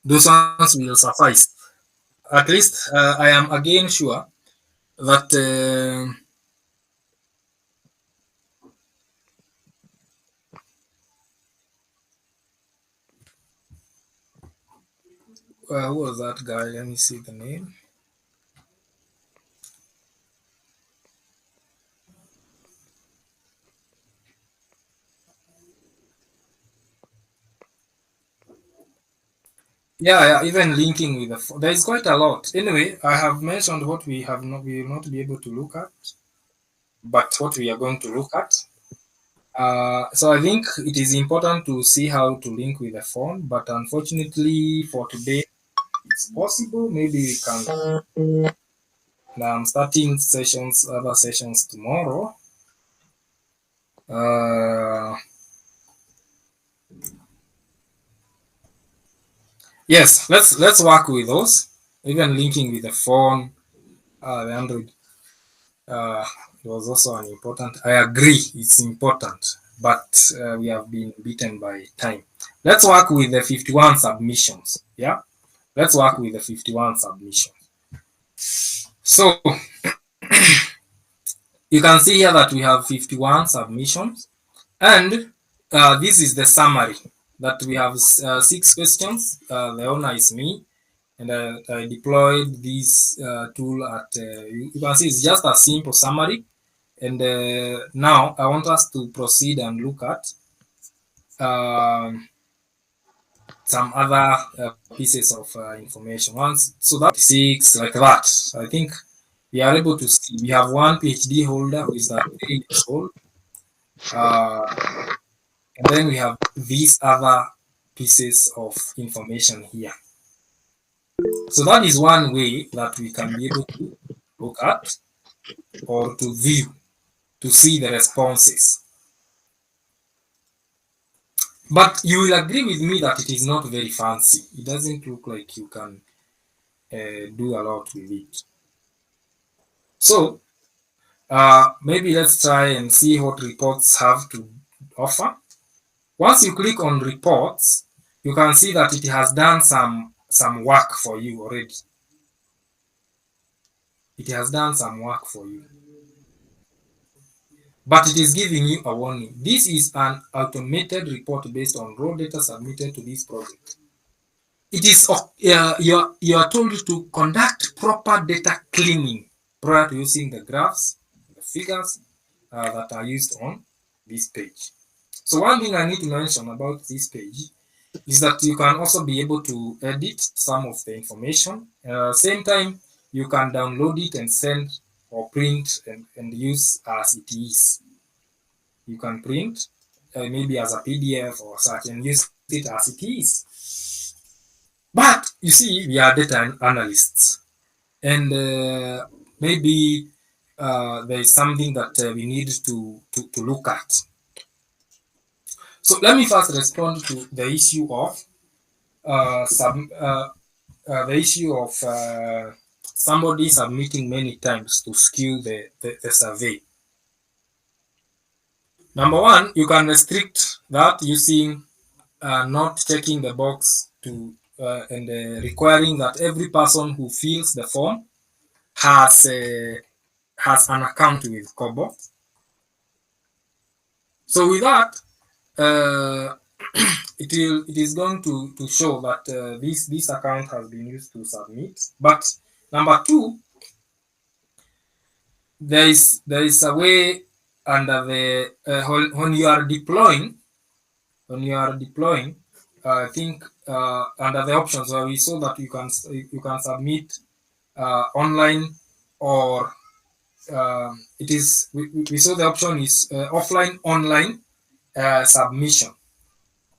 Those ones will suffice. At least I am again sure that who was that guy? Let me see the name. Yeah, even linking with there is quite a lot. Anyway, I have mentioned what we will not be able to look at, but what we are going to look at. So I think it is important to see how to link with the phone, but unfortunately for today, it's possible. Maybe we can. Now I'm starting other sessions tomorrow. Yes, let's work with those. Even linking with the phone, the Android. It was also an important. I agree, it's important, but we have been beaten by time. Let's work with the 51 submissions. Yeah, let's work with the 51 submissions. So you can see here that we have 51 submissions, and this is the summary that we have 6 questions. The owner is me, and I deployed this tool at. You can see it's just a simple summary. And now I want us to proceed and look at some other pieces of information. Once, so that's 6 like that. I think we are able to see. We have one PhD holder who is 3 years old, and then we have these other pieces of information here. So that is one way that we can be able to look at or to view to see the responses. But you will agree with me that it is not very fancy. It doesn't look like you can do a lot with it. So maybe let's try and see what reports have to offer. Once you click on reports, you can see that it has done some work for you already. It has done some work for you. But it is giving you a warning. This is an automated report based on raw data submitted to this project. It is you are told to conduct proper data cleaning prior to using the graphs, the figures that are used on this page. So one thing I need to mention about this page is that you can also be able to edit some of the information. Same time, you can download it and send or print and use as it is. You can print maybe as a PDF or such and use it as it is. But you see, we are data analysts, and maybe there is something that we need to look at. So let me first respond to the issue of somebody submitting many times to skew the survey. Number one, you can restrict that using not checking the box to and requiring that every person who fills the form has an account with Kobo. So with that, it is going to show that this account has been used to submit. But number two, there is a way under the when you are deploying. I think under the options where we saw that you can submit online or it is we saw the option is offline online submission.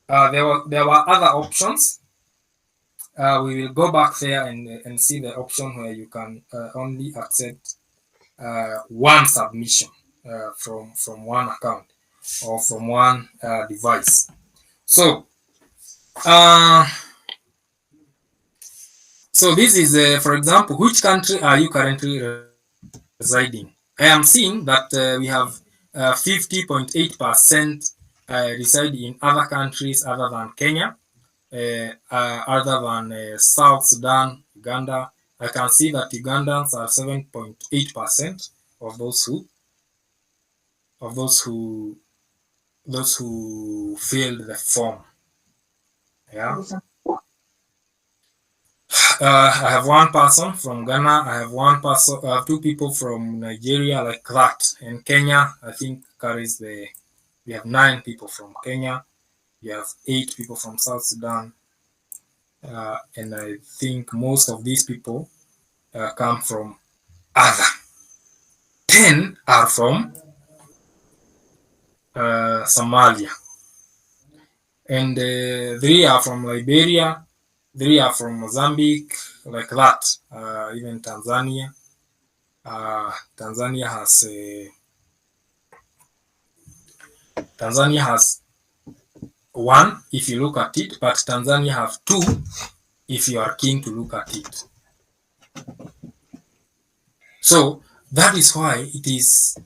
There were other options. We will go back there and see the option where you can only accept one submission from one account or from one device. So so this is for example, which country are you currently residing? I am seeing that we have 50.8% reside in other countries other than Kenya, other than South Sudan, Uganda. I can see that Ugandans are 7.8% of those who filled the form. Yeah. I have one person from Ghana. I have one person. I have two people from Nigeria, like that. And Kenya, I think carries the. We have 9 people from Kenya. We have 8 people from South Sudan, and I think most of these people come from other. 10 are from Somalia, and 3 are from Liberia. 3 are from Mozambique, like that. Even Tanzania. Tanzania has 1 if you look at it, but Tanzania have 2 if you are keen to look at it. So that is why it is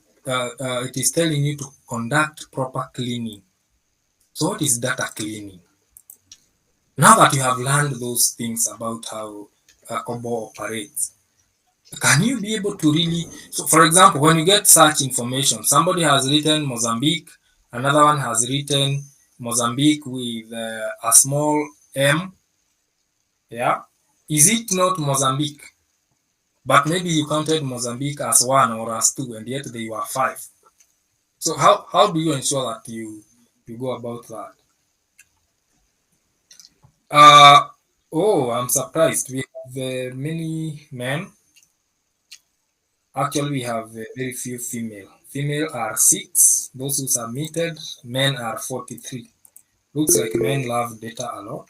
telling you to conduct proper cleaning. So what is data cleaning? Now that you have learned those things about how Kobo operates, can you be able to really, so for example, when you get search information, somebody has written Mozambique, another one has written Mozambique with a small m, yeah, is it not Mozambique? But maybe you counted Mozambique as 1 or as 2, and yet they were 5. So how do you ensure that you go about that? Uh, oh, I'm surprised. We have many men. Actually, we have very few female. Female are 6. Those who submitted. Men are 43. Looks like men love data a lot.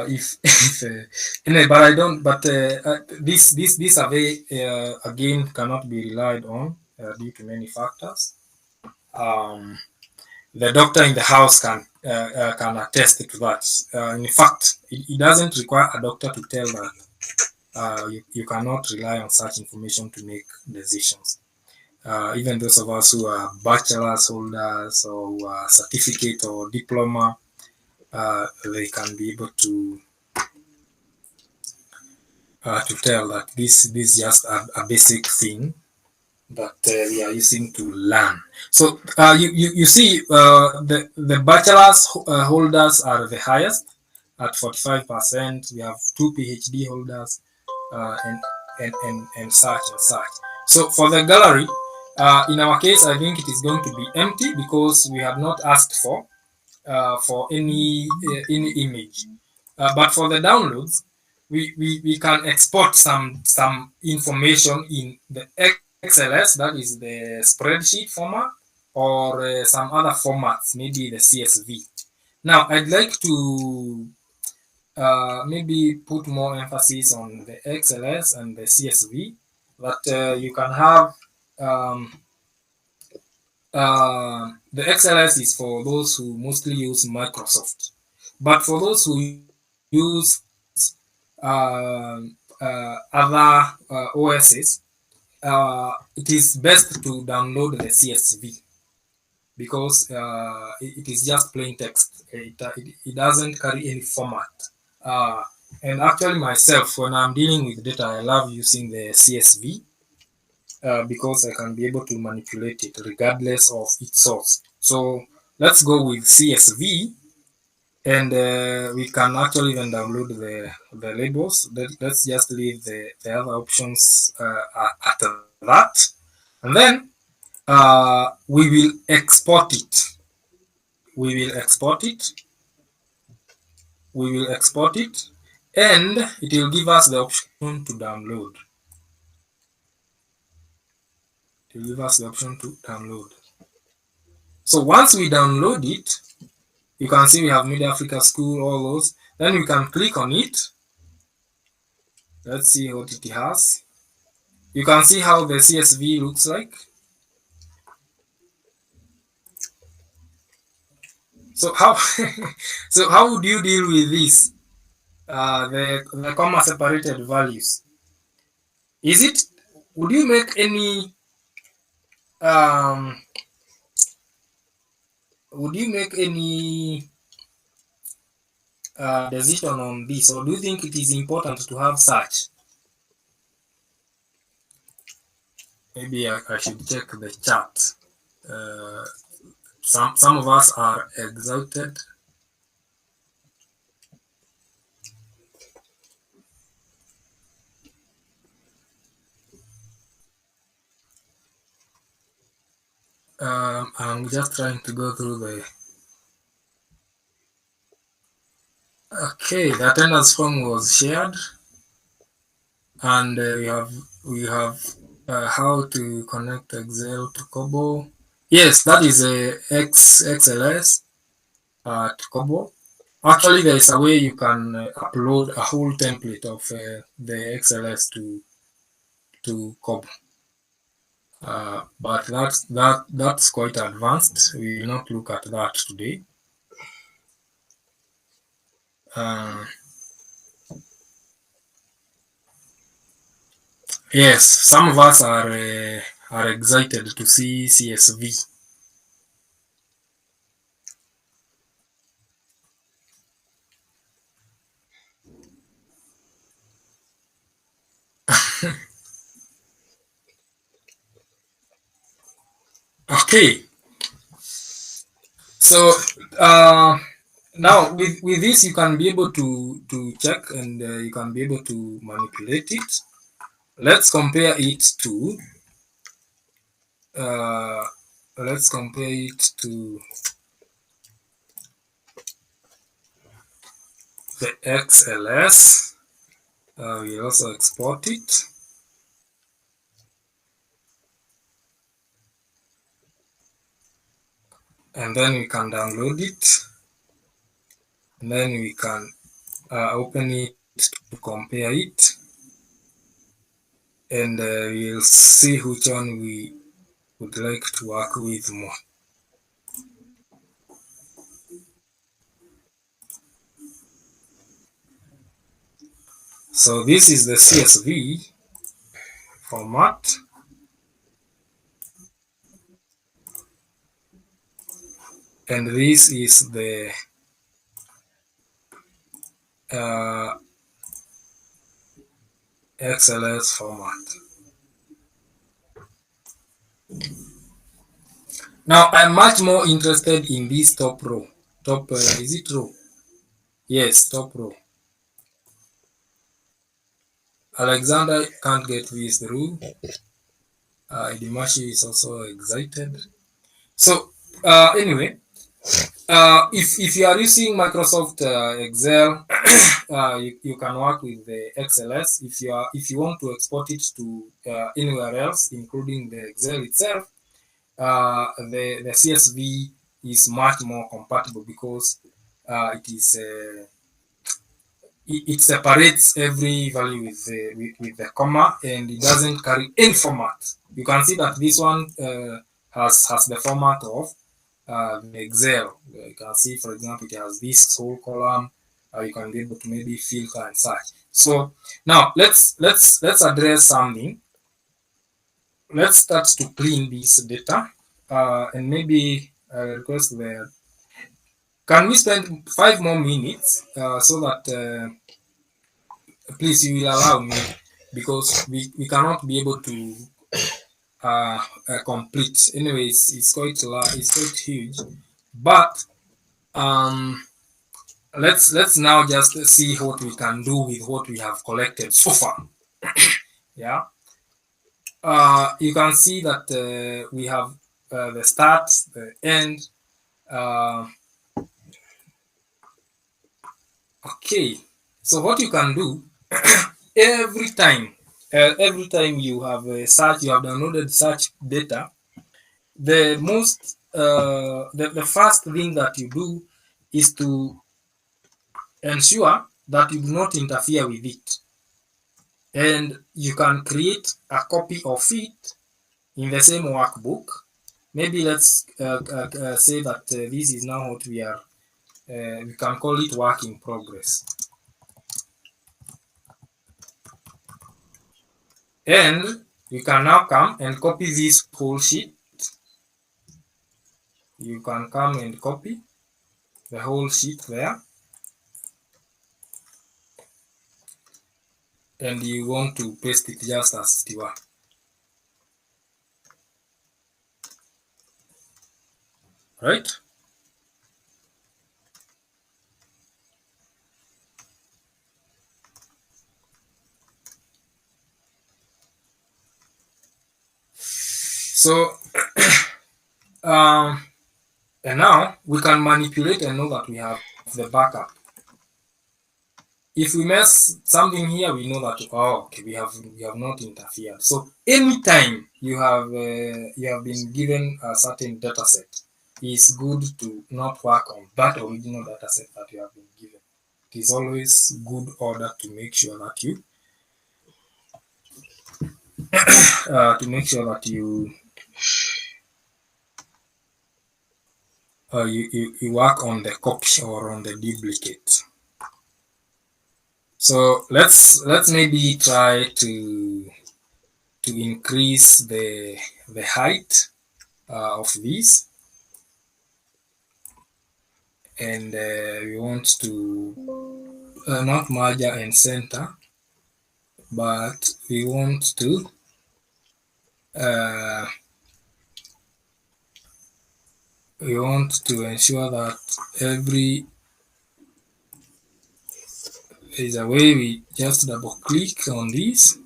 If but I don't. But this survey again cannot be relied on due to many factors. Um, the doctor in the house can attest to that. In fact, it doesn't require a doctor to tell that you cannot rely on such information to make decisions. Even those of us who are bachelor's holders or who are certificate or diploma, they can be able to tell that this is just a basic thing that we are using to learn. So you see the bachelor's holders are the highest at 45%. We have 2 PhD holders and such and such. So for the gallery, in our case, I think it is going to be empty because we have not asked for any image. But for the downloads, we can export some information in the XLS, that is the spreadsheet format, or some other formats, maybe the CSV. Now, I'd like to maybe put more emphasis on the XLS and the CSV, that you can have. The XLS is for those who mostly use Microsoft, but for those who use other OSs, it is best to download the CSV because it is just plain text. It doesn't carry any format. Uh, and actually, myself, when I'm dealing with data, I love using the CSV because I can be able to manipulate it regardless of its source. So let's go with CSV, and we can actually even download the labels. Let's just leave the other options at that, and then we will export it. We will export it. We will export it, and it will give us the option to download. It will give us the option to download. So once we download it, you can see we have Mid Africa School, all those. Then we can click on it. Let's see what it has. You can see how the CSV looks like. So how so how would you deal with this? The comma separated values. Is it? Would you make any? Um, would you make any decision on this, or do you think it is important to have such? Maybe I should check the chat. Uh, some of us are excited. I'm just trying to go through the. Okay, the attendance form was shared, and we have how to connect Excel to Kobo. Yes, that is a XLS at Kobo. Actually, there is a way you can upload a whole template of the XLS to Kobo. But that's quite advanced. We will not look at that today. Yes, some of us are excited to see CSV. Okay, so now with this you can be able to check, and you can be able to manipulate it. Let's compare it to let's compare it to the XLS. We also export it. And then we can download it. And then we can open it to compare it. And we'll see which one we would like to work with more. So this is the CSV format. And this is the XLS format. Now I'm much more interested in this top row. Is it row? Yes, top row. Alexander can't get this through. Dimashi is also excited. So anyway, if you are using Microsoft Excel, you can work with the XLS. If you want to export it to anywhere else, including the Excel itself, the CSV is much more compatible because it separates every value with the comma, and it doesn't carry any format. You can see that this one has the format of the Excel. You can see, for example, it has this whole column. You can be able to maybe filter and search. So now let's address something. Let's start to clean this data, and maybe request the. Can we spend 5 more minutes so that please you will allow me, because we cannot be able to complete. Anyways, it's quite huge, but let's now just see what we can do with what we have collected so far. Yeah, you can see that we have the start, the end. Okay, so what you can do every time you have a search, you have downloaded search data, the most the first thing that you do is to ensure that you do not interfere with it, and you can create a copy of it in the same workbook. Maybe let's say that this is now what we are we can call it work in progress, and you can now come and copy this whole sheet. You can come and copy the whole sheet there, and you want to paste it just as it were. Right? So and now we can manipulate and know that we have the backup. If we mess something here, we know that okay, we have not interfered. So anytime you have been given a certain data set, it's good to not work on that original data set that you have been given. It is always good order to make sure that you you work on the copy or on the duplicate. So let's maybe try to increase the height of this, and we want to not merge and center, but we want to ensure that every is a way we just double click on this,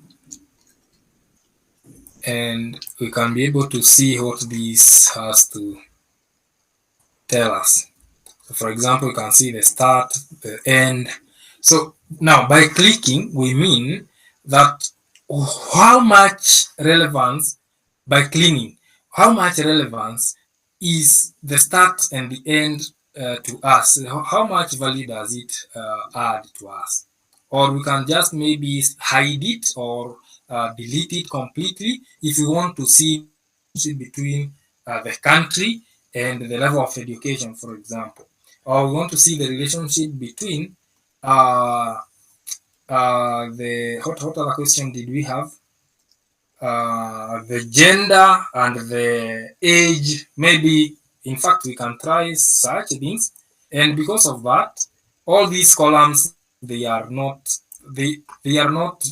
and we can be able to see what this has to tell us. So for example, you can see the start, the end. So now by clicking, we mean that how much relevance by cleaning, how much relevance is the start and the end to us? How much value does it add to us? Or we can just maybe hide it or delete it completely if we want to see the relationship between the country and the level of education, for example. Or we want to see the relationship between uh, the what other question did we have? The gender and the age. Maybe in fact we can try such things, and because of that, all these columns they are not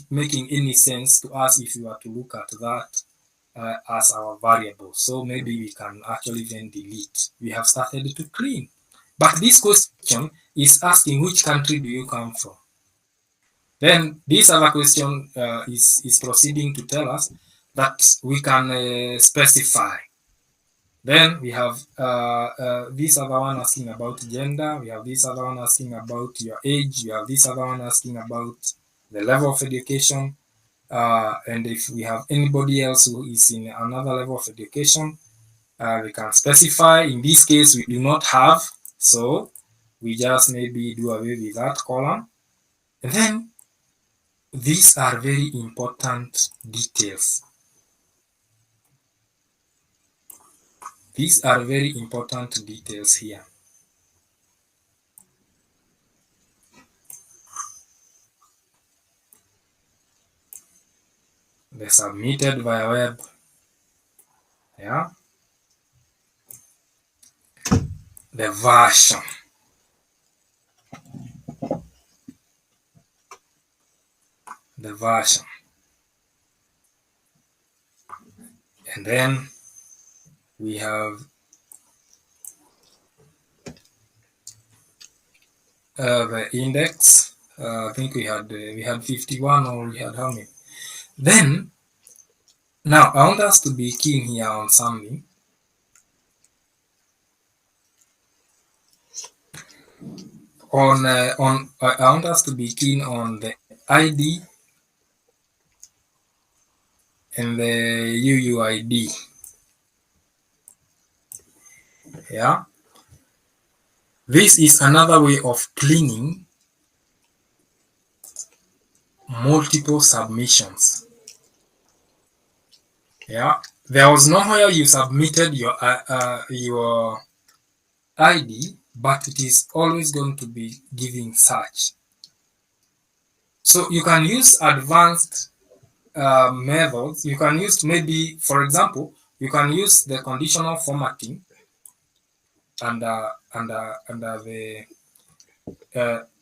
making any sense to us if we were to look at that as our variable. So maybe we can actually then delete. We have started to clean, but this question is asking which country do you come from. Then this other question is proceeding to tell us that we can specify. Then we have this other one asking about gender. We have this other one asking about your age. We have this other one asking about the level of education. And if we have anybody else who is in another level of education, we can specify. In this case, we do not have, so we just maybe do away with that column. And then these are very important details. These are very important details here. The submitted via web. Yeah. The version. The version. And then we have the index. I think we had 51, or we had how many? Then now I want us to be keen here on something. I want us to be keen on the ID and the UUID. Yeah. This is another way of cleaning multiple submissions. Yeah. There was nowhere you submitted your ID, but it is always going to be giving search. So you can use advanced methods. You can use maybe, for example, you can use the conditional formatting under the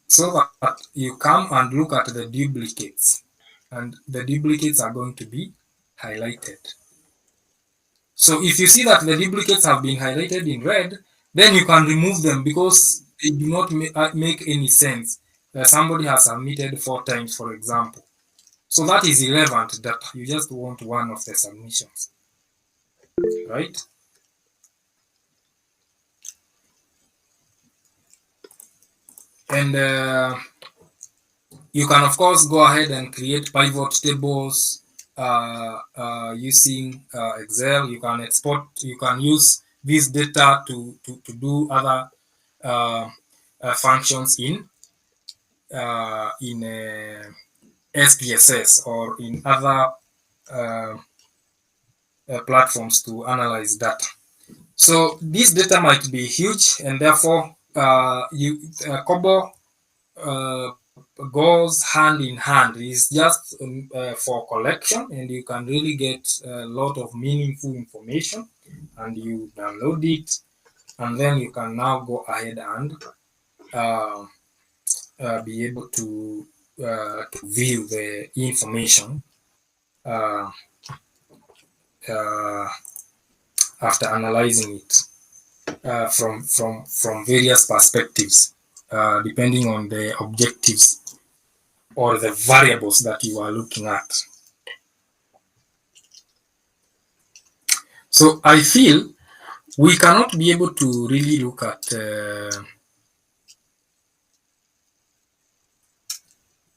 so that you come and look at the duplicates, and the duplicates are going to be highlighted. So if you see that the duplicates have been highlighted in red, then you can remove them because they do not make any sense. Somebody has submitted 4 times, for example. So that is irrelevant, that you just want one of the submissions, right? And you can, of course, go ahead and create pivot tables using Excel. You can export, you can use this data to do other functions in SPSS or in other platforms to analyze data. So this data might be huge, and therefore Kobo goes hand in hand. It's just for collection, and you can really get a lot of meaningful information, and you download it, and then you can now go ahead and be able to view the information after analyzing it from various perspectives, depending on the objectives or the variables that you are looking at. So I feel we cannot be able to really look at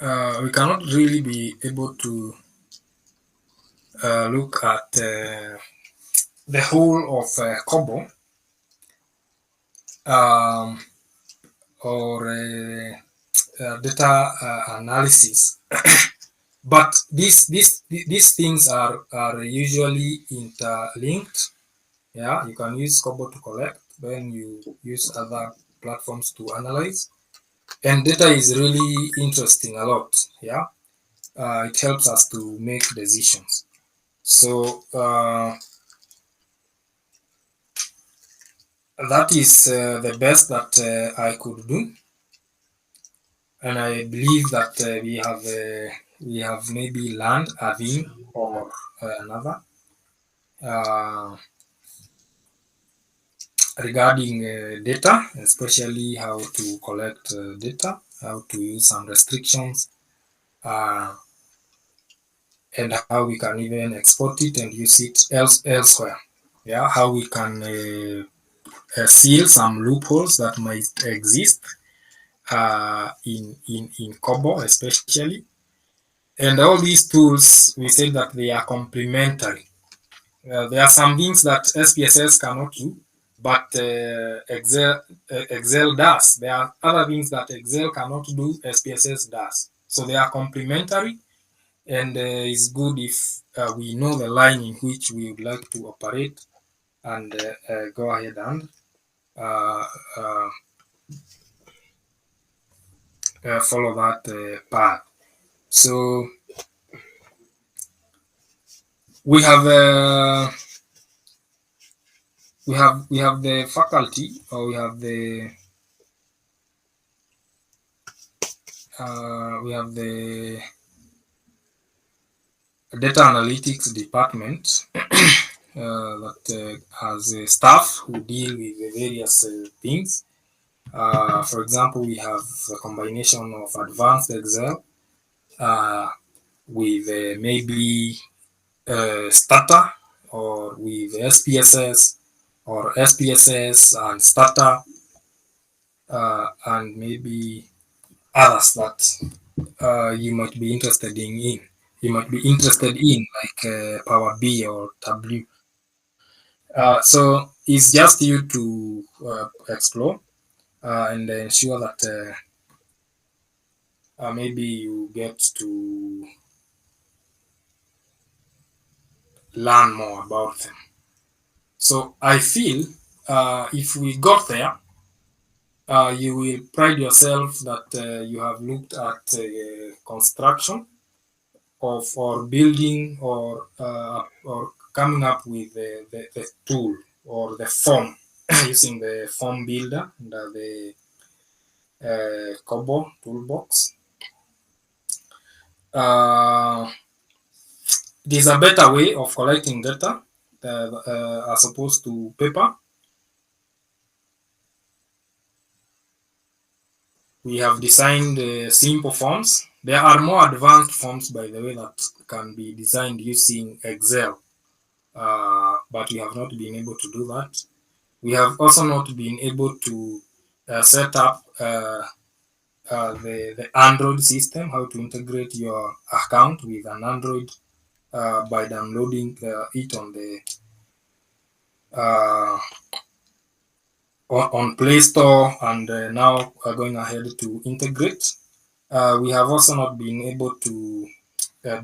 we cannot really be able to look at the whole of Kobo um, or data analysis, but these things are usually interlinked. Yeah, you can use Kobo to collect, then you use other platforms to analyze, and data is really interesting a lot. Yeah, it helps us to make decisions. So that is the best that I could do, and I believe that we have maybe learned a thing or another uh, regarding data, especially how to collect data, how to use some restrictions, uh, and how we can even export it and use it elsewhere. Yeah, how we can seal some loopholes that might exist in Kobo especially. And all these tools, we say that they are complementary. There are some things that SPSS cannot do, but Excel does. There are other things that Excel cannot do, SPSS does. So they are complementary, and it's good if we know the line in which we would like to operate and go ahead and uh, uh, follow that path. So we have we have the faculty, or we have the data analytics department that has staff who deal with the various things. For example, we have a combination of advanced Excel with maybe Stata, or with SPSS, or SPSS and Stata, and maybe others that you might be interested in. You might be interested in, like Power B or W. So it's just you to explore and ensure that maybe you get to learn more about them. So I feel if we got there, you will pride yourself that you have looked at construction of, or building, or coming up with the tool or the form using the form builder under the Kobo Toolbox. It is a better way of collecting data as opposed to paper. We have designed simple forms. There are more advanced forms, by the way, that can be designed using Excel, but we have not been able to do that. We have also not been able to set up the Android system, how to integrate your account with an Android by downloading it on the uh, on Play Store, and now going ahead to integrate. We have also not been able to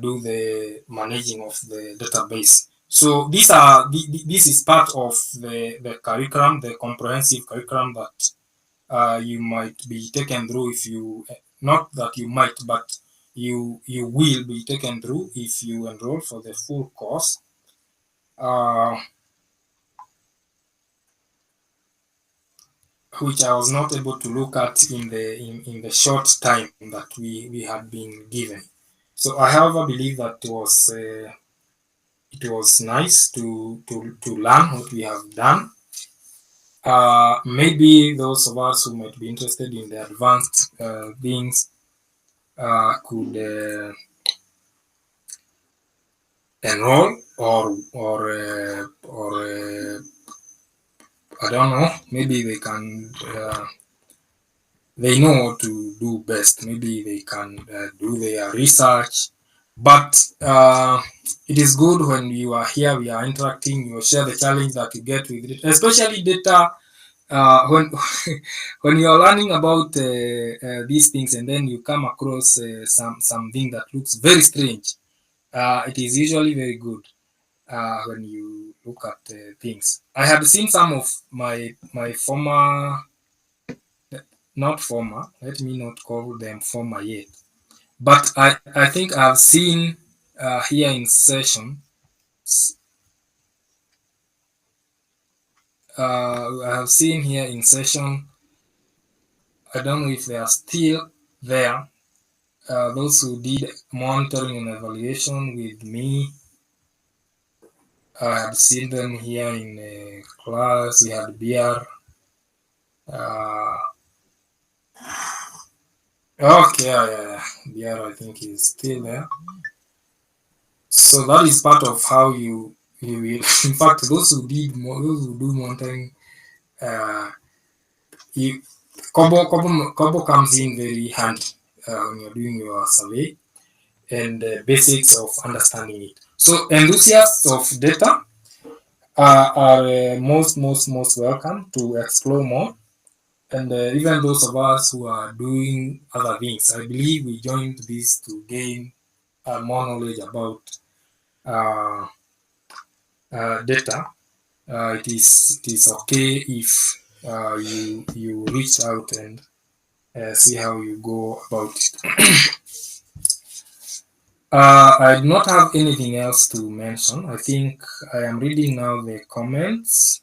do the managing of the database. So this is part of the curriculum, the comprehensive curriculum that you might be taken through if you, not that you might, but you will be taken through if you enroll for the full course. Which I was not able to look at in the short time that we had been given. So I, however, believe that it was nice to learn what we have done. Maybe those of us who might be interested in the advanced things could enroll, or I don't know. Maybe they can they know what to do best. Maybe they can do their research, but it is good when you are here, we are interacting, you share the challenge that you get with it, especially data. When when you are learning about these things and then you come across something that looks very strange, it is usually very good when you look at things. I had seen some of my former, not former, let me not call them former yet, but I think I've seen here in session, I have seen here in session, I don't know if they are still there, those who did monitoring and evaluation with me. I had seen them here in class. We had beer. Uh, okay, yeah. Beer, I think, is still there. So that is part of how you will. In fact, those who do monitoring, uh, you, Kobo comes in very handy when you're doing your survey and basics of understanding it. So enthusiasts of data are most welcome to explore more. And even those of us who are doing other things, I believe we joined this to gain more knowledge about uh, data. It is okay if you reach out and see how you go about it. I do not have anything else to mention. I think I am reading now the comments.